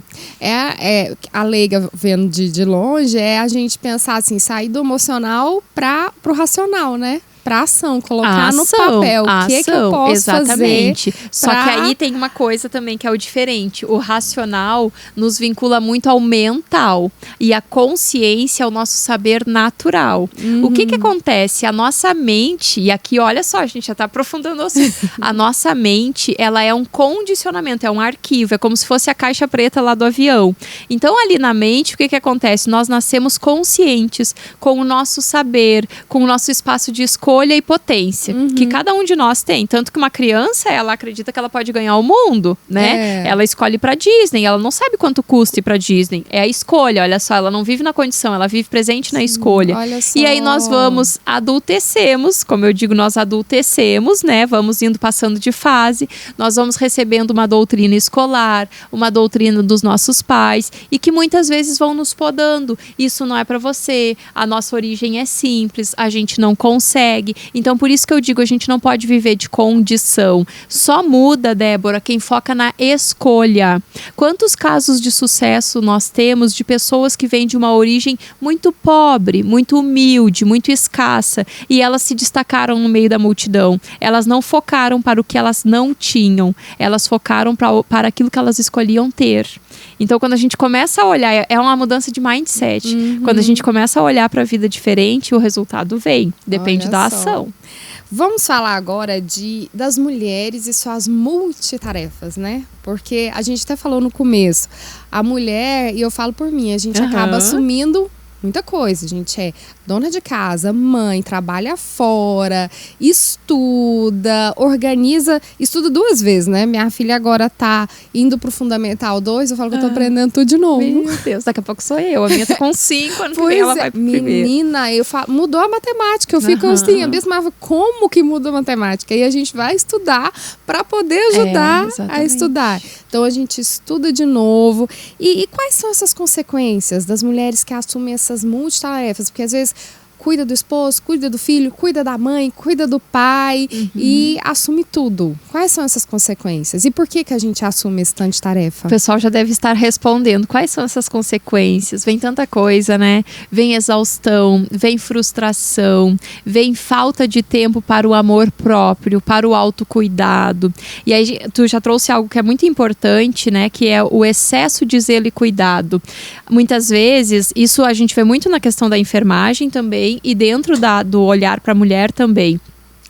A leiga vendo de longe é a gente pensar assim, sair do emocional para pro racional, né? Pra ação, colocar no papel o que eu posso fazer. Só que aí tem uma coisa também que é o diferente. O racional nos vincula muito ao mental e a consciência ao nosso saber natural. O que acontece? A nossa mente, e aqui olha só, a gente já tá aprofundando assim. A nossa mente, ela é um condicionamento, é um arquivo, é como se fosse a caixa preta lá do avião. Então ali na mente, o que acontece? Nós nascemos conscientes com o nosso saber, com o nosso espaço de escolha e potência, que cada um de nós tem. Tanto que uma criança, ela acredita que ela pode ganhar o mundo, né? Ela escolhe pra Disney, ela não sabe quanto custa ir pra Disney. É a escolha, olha só, ela não vive na condição, ela vive presente na escolha. E aí nós adultecemos, como eu digo, nós adultecemos, né? Vamos indo passando de fase, nós vamos recebendo uma doutrina escolar, uma doutrina dos nossos pais, e que muitas vezes vão nos podando. Isso não é pra você, a nossa origem é simples, a gente não consegue. Então, por isso que eu digo, a gente não pode viver de condição. Só muda, Débora, quem foca na escolha. Quantos casos de sucesso nós temos de pessoas que vêm de uma origem muito pobre, muito humilde, muito escassa, e elas se destacaram no meio da multidão. Elas não focaram para o que elas não tinham. Elas focaram para aquilo que elas escolhiam ter. Então, quando a gente começa a olhar, é uma mudança de mindset. Quando a gente começa a olhar para a vida diferente, o resultado vem. Depende da ação. Vamos falar agora das mulheres e suas multitarefas, né? Porque a gente até falou no começo, a mulher, e eu falo por mim, a gente acaba assumindo muita coisa. A gente é dona de casa, mãe, trabalha fora, estuda, estuda 2 vezes, né? Minha filha agora tá indo pro Fundamental 2, eu falo que eu tô aprendendo tudo de novo. Meu Deus, daqui a pouco sou eu. A minha tá com 5, ano que vem ela vai pro menina, primeiro. Eu falo, mudou a matemática. Eu fico assim, abismada, como que mudou a matemática? E a gente vai estudar para poder ajudar a estudar. Então a gente estuda de novo. E quais são essas consequências das mulheres que assumem essas multitarefas? Porque às vezes cuida do esposo, cuida do filho, cuida da mãe, cuida do pai e assume tudo. Quais são essas consequências? E por que a gente assume esse tanto de tarefa? O pessoal já deve estar respondendo. Quais são essas consequências? Vem tanta coisa, né? Vem exaustão, vem frustração, vem falta de tempo para o amor próprio, para o autocuidado. E aí tu já trouxe algo que é muito importante, né? Que é o excesso de zelo e cuidado. Muitas vezes, isso a gente vê muito na questão da enfermagem também, e dentro do olhar para a mulher também.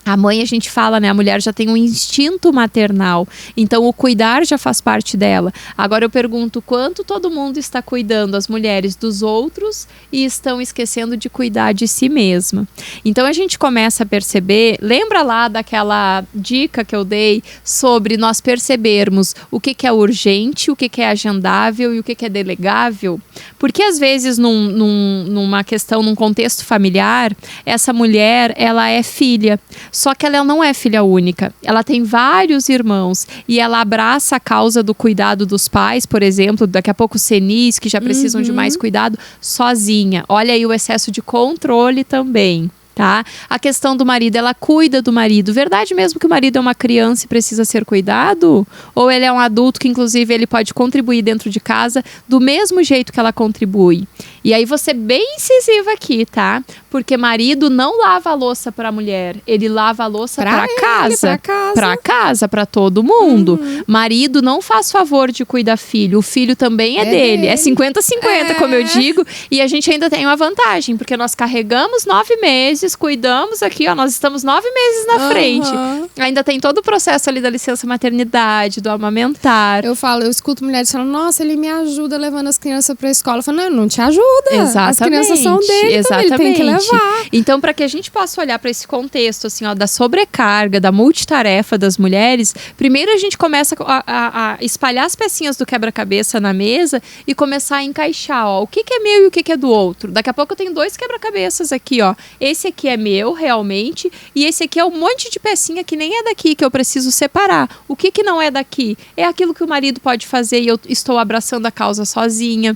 A mãe, a gente fala, né? A mulher já tem um instinto maternal. Então, o cuidar já faz parte dela. Agora, eu pergunto, quanto todo mundo está cuidando, as mulheres, dos outros e estão esquecendo de cuidar de si mesma? Então, a gente começa a perceber... Lembra lá daquela dica que eu dei sobre nós percebermos o que é urgente, o que é agendável e o que é delegável? Porque, às vezes, numa questão, num contexto familiar, essa mulher, ela é filha. Só que ela não é filha única, ela tem vários irmãos e ela abraça a causa do cuidado dos pais, por exemplo, daqui a pouco senis, que já precisam de mais cuidado, sozinha. Olha aí o excesso de controle também. Tá? A questão do marido, ela cuida do marido. Verdade mesmo que o marido é uma criança e precisa ser cuidado? Ou ele é um adulto que, inclusive, ele pode contribuir dentro de casa do mesmo jeito que ela contribui? E aí, você bem incisiva aqui, tá? Porque marido não lava a louça para a mulher, ele lava a louça para casa. Para casa, para todo mundo. Marido não faz favor de cuidar filho, o filho também é dele. É 50-50, como eu digo. E a gente ainda tem uma vantagem, porque nós carregamos 9 meses, cuidamos aqui, ó, nós estamos 9 meses na frente. Ainda tem todo o processo ali da licença maternidade, do amamentar. Eu escuto mulheres falando, nossa, ele me ajuda levando as crianças pra escola. Eu falo, não te ajuda. ajuda. As crianças são dele, exatamente. Então ele tem que levar. Então, para que a gente possa olhar para esse contexto, assim, ó, da sobrecarga, da multitarefa das mulheres, primeiro a gente começa a espalhar as pecinhas do quebra-cabeça na mesa e começar a encaixar, ó, o que é meu e o que é do outro. Daqui a pouco eu tenho 2 quebra-cabeças aqui, ó. Esse aqui é meu, realmente, e esse aqui é um monte de pecinha que nem é daqui, que eu preciso separar. O que não é daqui? É aquilo que o marido pode fazer e eu estou abraçando a causa sozinha.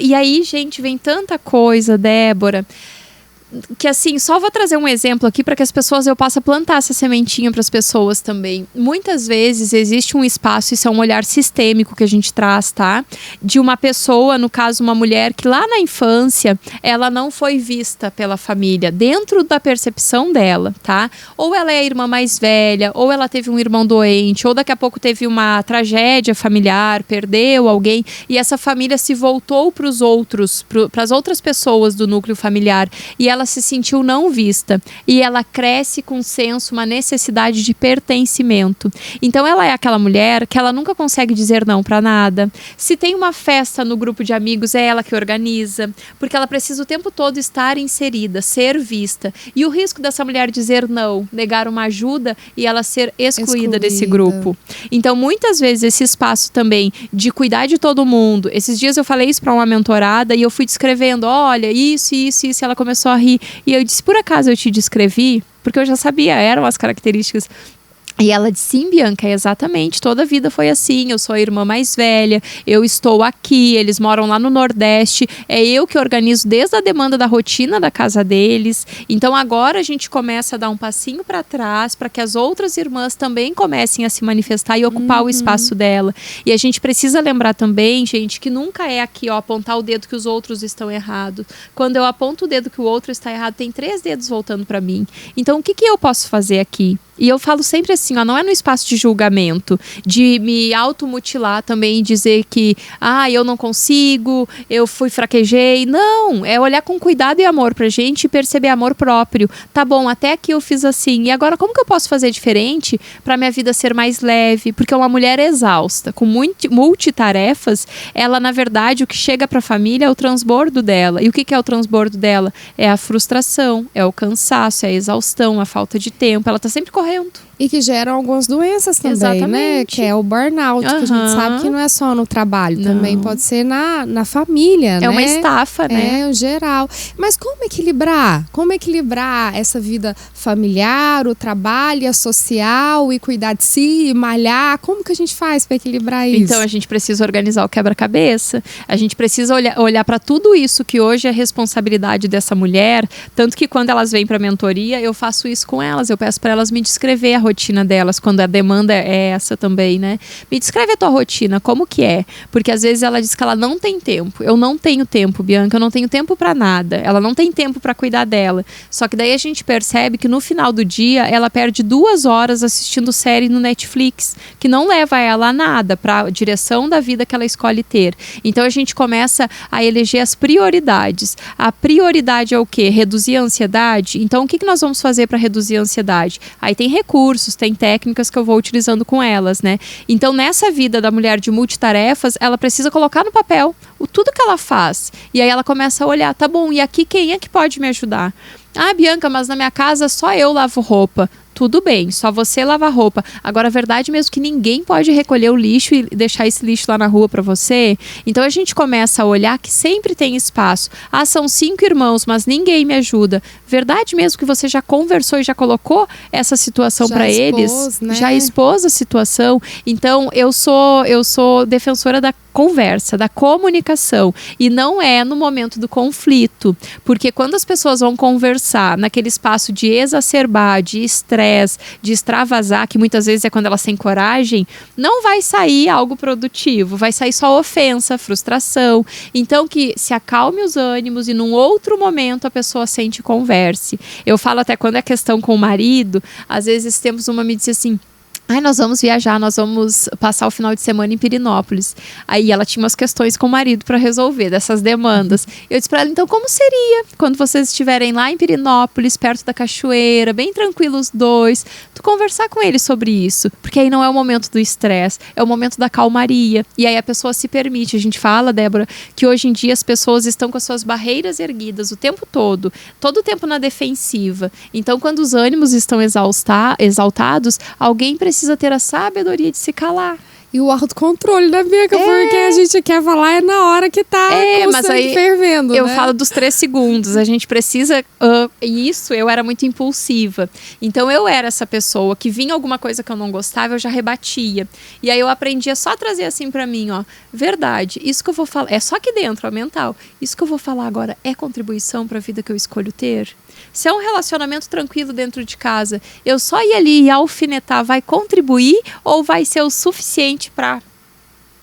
E aí, gente, vem tanta coisa, Débora, que assim, só vou trazer um exemplo aqui para que as pessoas, eu possa plantar essa sementinha para as pessoas também. Muitas vezes existe um espaço, isso é um olhar sistêmico que a gente traz, tá? De uma pessoa, no caso uma mulher, que lá na infância ela não foi vista pela família, dentro da percepção dela, tá? Ou ela é a irmã mais velha, ou ela teve um irmão doente, ou daqui a pouco teve uma tragédia familiar, perdeu alguém, e essa família se voltou para os outros, para as outras pessoas do núcleo familiar, e ela se sentiu não vista e ela cresce com um senso, uma necessidade de pertencimento. Então ela é aquela mulher que ela nunca consegue dizer não para nada. Se tem uma festa no grupo de amigos, é ela que organiza, porque ela precisa o tempo todo estar inserida, ser vista. E o risco dessa mulher dizer não, negar uma ajuda e ela ser excluída desse grupo. Então muitas vezes esse espaço também de cuidar de todo mundo. Esses dias eu falei isso para uma mentorada e eu fui descrevendo, olha, isso, e ela começou a rir. E eu disse, por acaso eu te descrevi? Porque eu já sabia, eram as características. E ela disse, sim, Bianca, exatamente, toda a vida foi assim, eu sou a irmã mais velha, eu estou aqui, eles moram lá no Nordeste, é eu que organizo desde a demanda da rotina da casa deles, então agora a gente começa a dar um passinho para trás, para que as outras irmãs também comecem a se manifestar e ocupar o espaço dela. E a gente precisa lembrar também, gente, que nunca é aqui, ó, apontar o dedo que os outros estão errados. Quando eu aponto o dedo que o outro está errado, tem 3 dedos voltando para mim. Então o que eu posso fazer aqui? E eu falo sempre assim, ó, não é no espaço de julgamento, de me automutilar também e dizer que, eu não consigo, eu fraquejei. Não, é olhar com cuidado e amor pra gente e perceber amor próprio. Tá bom, até aqui eu fiz assim, e agora como que eu posso fazer diferente pra minha vida ser mais leve? Porque uma mulher exausta, com multitarefas, ela, na verdade, o que chega pra família é o transbordo dela. E o que é o transbordo dela? É a frustração, é o cansaço, é a exaustão, a falta de tempo. Ela tá sempre correndo. E que geram algumas doenças também, exatamente, né? Que é o burnout, que a gente sabe que não é só no trabalho, também pode ser na família, né? É uma estafa, né? É, o geral. Mas como equilibrar? Como equilibrar essa vida familiar, o trabalho, a social, e cuidar de si, e malhar? Como que a gente faz para equilibrar isso? Então, a gente precisa organizar o quebra-cabeça, a gente precisa olhar para tudo isso que hoje é responsabilidade dessa mulher, tanto que quando elas vêm para a mentoria, eu faço isso com elas, eu peço para elas me descrever a rotina delas, quando a demanda é essa também, né? Me descreve a tua rotina, como que é? Porque às vezes ela diz que ela não tem tempo. Eu não tenho tempo, Bianca, eu não tenho tempo para nada. Ela não tem tempo para cuidar dela. Só que daí a gente percebe que no final do dia ela perde 2 horas assistindo série no Netflix, que não leva ela a nada, para a direção da vida que ela escolhe ter. Então a gente começa a eleger as prioridades. A prioridade é o quê? Reduzir a ansiedade? Então o que nós vamos fazer para reduzir a ansiedade? Aí tem recursos, tem técnicas que eu vou utilizando com elas, né? Então, nessa vida da mulher de multitarefas, ela precisa colocar no papel tudo que ela faz. E aí ela começa a olhar, tá bom, e aqui quem é que pode me ajudar? Bianca, mas na minha casa só eu lavo roupa. Tudo bem, só você lava roupa. Agora, a verdade mesmo que ninguém pode recolher o lixo e deixar esse lixo lá na rua para você. Então, a gente começa a olhar que sempre tem espaço. São 5 irmãos, mas ninguém me ajuda. Verdade mesmo que você já conversou e já colocou essa situação para eles? Né? Já expôs a situação. Então, eu sou defensora da conversa, da comunicação, e não é no momento do conflito, porque quando as pessoas vão conversar naquele espaço de exacerbar, de estresse, de extravasar, que muitas vezes é quando elas têm coragem, não vai sair algo produtivo, vai sair só ofensa, frustração. Então que se acalme os ânimos e num outro momento a pessoa sente e converse. Eu falo até quando é questão com o marido, às vezes temos uma me diz assim: Ai, nós vamos viajar, nós vamos passar o final de semana em Pirenópolis. Aí ela tinha umas questões com o marido para resolver, dessas demandas. Eu disse para ela, então como seria quando vocês estiverem lá em Pirenópolis, perto da cachoeira, bem tranquilos os dois, tu conversar com ele sobre isso? Porque aí não é o momento do estresse, é o momento da calmaria. E aí a pessoa se permite. A gente fala, Débora, que hoje em dia as pessoas estão com as suas barreiras erguidas o tempo todo o tempo na defensiva. Então, quando os ânimos estão exaltados, alguém precisa ter a sabedoria de se calar. E o autocontrole, né, Bianca? Porque a gente quer falar é na hora que tá com o sangue fervendo, eu né? falo dos 3 segundos. A gente precisa... eu era muito impulsiva. Então, eu era essa pessoa que vinha alguma coisa que eu não gostava, eu já rebatia. E aí, eu aprendi a só trazer assim pra mim, ó. Verdade, isso que eu vou falar... É só aqui dentro, ó, mental. Isso que eu vou falar agora é contribuição pra vida que eu escolho ter? Se é um relacionamento tranquilo dentro de casa, eu só ir ali e alfinetar vai contribuir ou vai ser o suficiente para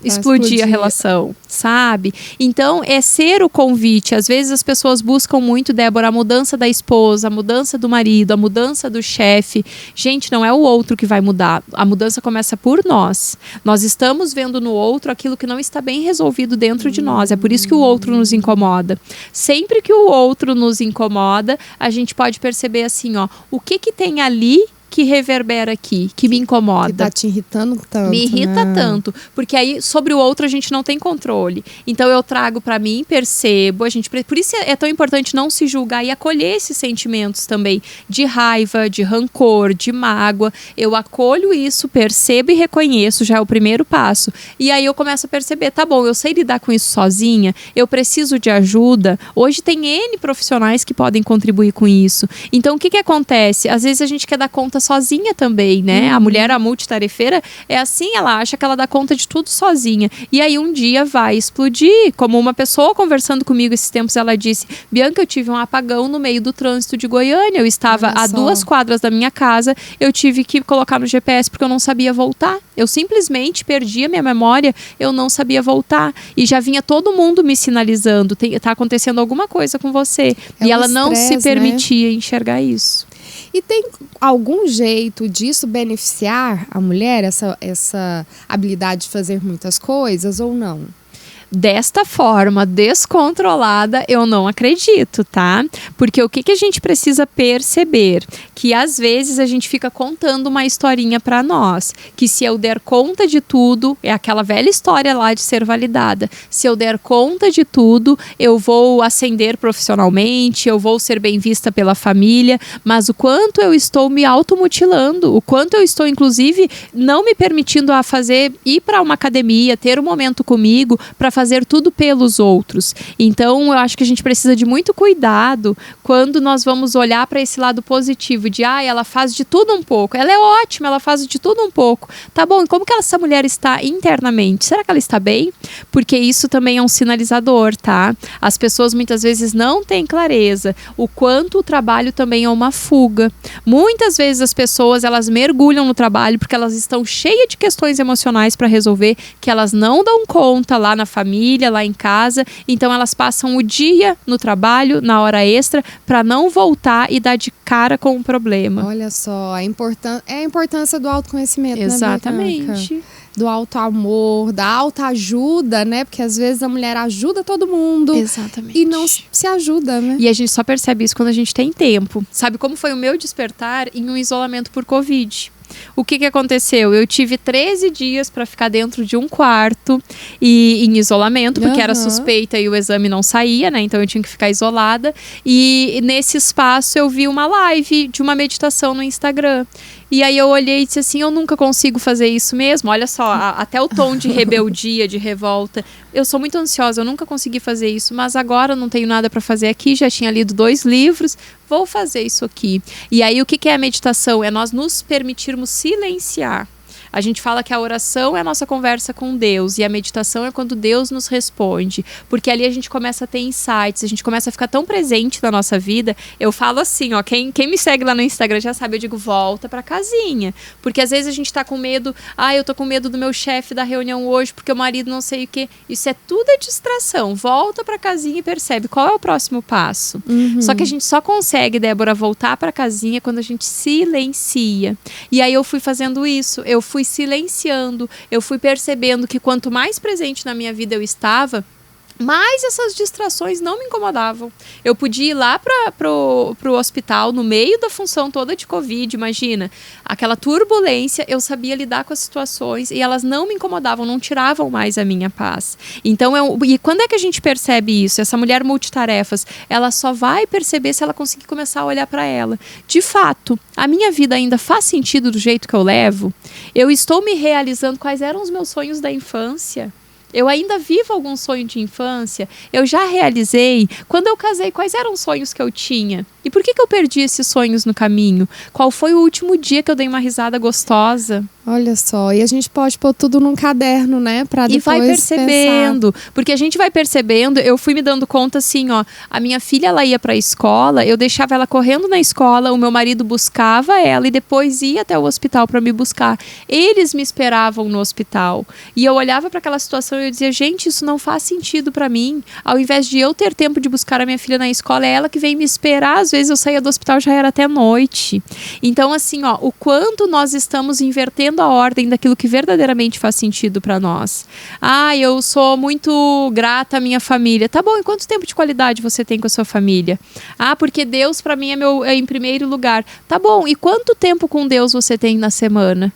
explodir a relação, sabe? Então, é ser o convite. Às vezes as pessoas buscam muito, Débora, a mudança da esposa, a mudança do marido, a mudança do chefe. Gente, não é o outro que vai mudar. A mudança começa por nós. Nós estamos vendo no outro aquilo que não está bem resolvido dentro de nós. É por isso que o outro nos incomoda. Sempre que o outro nos incomoda, a gente pode perceber assim, ó, o que tem ali que reverbera aqui, que me incomoda. Que tá te irritando tanto. Me irrita tanto. Porque aí, sobre o outro, a gente não tem controle. Então, eu trago pra mim, percebo. Por isso é tão importante não se julgar e acolher esses sentimentos também. De raiva, de rancor, de mágoa. Eu acolho isso, percebo e reconheço. Já é o primeiro passo. E aí, eu começo a perceber, tá bom, eu sei lidar com isso sozinha. Eu preciso de ajuda. Hoje tem N profissionais que podem contribuir com isso. Então, o que acontece? Às vezes, a gente quer dar conta sozinha também, né? A mulher, a multitarefeira, é assim, ela acha que ela dá conta de tudo sozinha. E aí um dia vai explodir. Como uma pessoa conversando comigo esses tempos, ela disse, Bianca, eu tive um apagão no meio do trânsito de Goiânia. Eu estava a 2 quadras da minha casa, eu tive que colocar no GPS porque eu não sabia voltar. Eu simplesmente perdi a minha memória, eu não sabia voltar. E já vinha todo mundo me sinalizando, tá acontecendo alguma coisa com você. E ela não se permitia enxergar isso. E tem algum jeito disso beneficiar a mulher, essa habilidade de fazer muitas coisas ou não? Desta forma descontrolada, eu não acredito, tá? Porque o que a gente precisa perceber? Que às vezes a gente fica contando uma historinha pra nós. Que se eu der conta de tudo, é aquela velha história lá de ser validada. Se eu der conta de tudo, eu vou ascender profissionalmente, eu vou ser bem vista pela família. Mas o quanto eu estou me automutilando, o quanto eu estou, inclusive, não me permitindo ir para uma academia, ter um momento comigo, para fazer tudo pelos outros. Então, eu acho que a gente precisa de muito cuidado quando nós vamos olhar para esse lado positivo de, ela faz de tudo um pouco. Ela é ótima, ela faz de tudo um pouco. Tá bom, e como que essa mulher está internamente? Será que ela está bem? Porque isso também é um sinalizador, tá? As pessoas muitas vezes não têm clareza o quanto o trabalho também é uma fuga. Muitas vezes as pessoas, elas mergulham no trabalho porque elas estão cheias de questões emocionais para resolver, que elas não dão conta lá na família, lá em casa. Então elas passam o dia no trabalho, na hora extra, para não voltar e dar de cara com o problema. Olha só, a importância do autoconhecimento, exatamente, né, do autoamor, da autoajuda, né? Porque às vezes a mulher ajuda todo mundo. Exatamente. E não se ajuda, né? E a gente só percebe isso quando a gente tem tempo. Sabe como foi o meu despertar em um isolamento por Covid? O que aconteceu? Eu tive 13 dias para ficar dentro de um quarto e em isolamento, porque era suspeita e o exame não saía, né? Então eu tinha que ficar isolada. E nesse espaço eu vi uma live de uma meditação no Instagram. E aí eu olhei e disse assim, eu nunca consigo fazer isso mesmo. Olha só, até o tom de rebeldia, de revolta. Eu sou muito ansiosa, eu nunca consegui fazer isso. Mas agora eu não tenho nada para fazer aqui, já tinha lido 2 livros, vou fazer isso aqui. E aí o que é a meditação? É nós nos permitirmos silenciar. A gente fala que a oração é a nossa conversa com Deus e a meditação é quando Deus nos responde, porque ali a gente começa a ter insights, a gente começa a ficar tão presente na nossa vida. Eu falo assim, ó, quem me segue lá no Instagram já sabe, eu digo, volta pra casinha, porque às vezes a gente tá com medo, eu tô com medo do meu chefe da reunião hoje, porque o marido não sei o quê. Isso é tudo distração. Volta pra casinha e percebe qual é o próximo passo. Só que a gente só consegue, Débora, voltar pra casinha quando a gente silencia. E aí eu fui fazendo isso, eu fui silenciando, eu fui percebendo que quanto mais presente na minha vida eu estava, mas essas distrações não me incomodavam. Eu podia ir lá pro hospital, no meio da função toda de Covid, imagina. Aquela turbulência, eu sabia lidar com as situações e elas não me incomodavam, não tiravam mais a minha paz. Então, e quando é que a gente percebe isso? Essa mulher multitarefas, ela só vai perceber se ela conseguir começar a olhar para ela. De fato, a minha vida ainda faz sentido do jeito que eu levo? Eu estou me realizando quais eram os meus sonhos da infância? Eu ainda vivo algum sonho de infância? Eu já realizei? Quando eu casei, quais eram os sonhos que eu tinha? E por que eu perdi esses sonhos no caminho? Qual foi o último dia que eu dei uma risada gostosa? Olha só, e a gente pode pôr tudo num caderno, né? Pra depois vai percebendo, pensar. Porque a gente vai percebendo, eu fui me dando conta assim, ó, a minha filha, ela ia pra escola, eu deixava ela correndo na escola, o meu marido buscava ela e depois ia até o hospital pra me buscar. Eles me esperavam no hospital. E eu olhava pra aquela situação e eu dizia, gente, isso não faz sentido pra mim. Ao invés de eu ter tempo de buscar a minha filha na escola, é ela que vem me esperar. Às vezes eu saía do hospital, já era até noite. Então, assim, ó, o quanto nós estamos invertendo a ordem daquilo que verdadeiramente faz sentido para nós. Eu sou muito grata à minha família. Tá bom, e quanto tempo de qualidade você tem com a sua família? Porque Deus para mim é em primeiro lugar. Tá bom, e quanto tempo com Deus você tem na semana?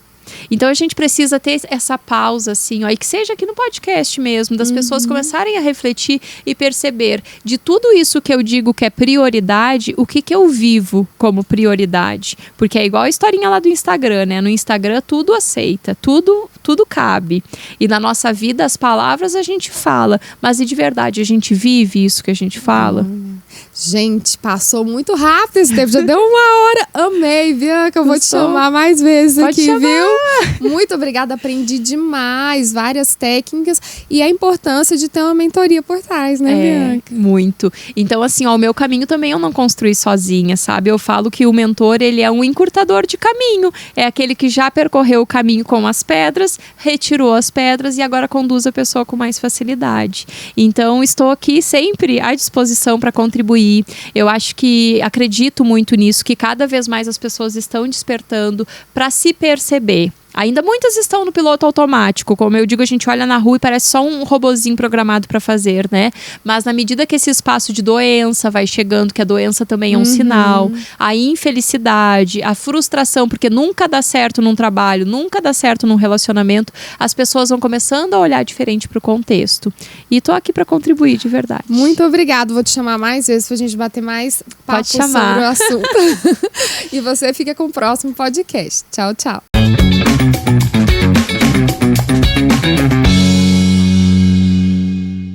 Então a gente precisa ter essa pausa assim, e que seja aqui no podcast mesmo, das pessoas começarem a refletir e perceber de tudo isso que eu digo que é prioridade, o que eu vivo como prioridade. Porque é igual a historinha lá do Instagram, né? No Instagram tudo aceita, tudo cabe. E na nossa vida as palavras a gente fala, mas e de verdade a gente vive isso que a gente fala? Gente, passou muito rápido esse tempo, já deu 1 hora. Amei, Bianca, eu vou te chamar mais vezes aqui, viu? Muito obrigada, aprendi demais, várias técnicas e a importância de ter uma mentoria por trás, né, Bianca? Muito. Então, assim, o meu caminho também eu não construí sozinha, sabe? Eu falo que o mentor, ele é um encurtador de caminho. É aquele que já percorreu o caminho com as pedras, retirou as pedras e agora conduz a pessoa com mais facilidade. Então, estou aqui sempre à disposição para contribuir. Eu acredito muito nisso, que cada vez mais as pessoas estão despertando para se perceber. Ainda muitas estão no piloto automático, como eu digo, a gente olha na rua e parece só um robozinho programado para fazer, né? Mas na medida que esse espaço de doença vai chegando, que a doença também é um sinal, a infelicidade, a frustração, porque nunca dá certo num trabalho, nunca dá certo num relacionamento, as pessoas vão começando a olhar diferente pro contexto. E tô aqui para contribuir, de verdade. Muito obrigada, vou te chamar mais vezes pra gente bater mais papo sobre o assunto. E você fica com o próximo podcast. Tchau, tchau.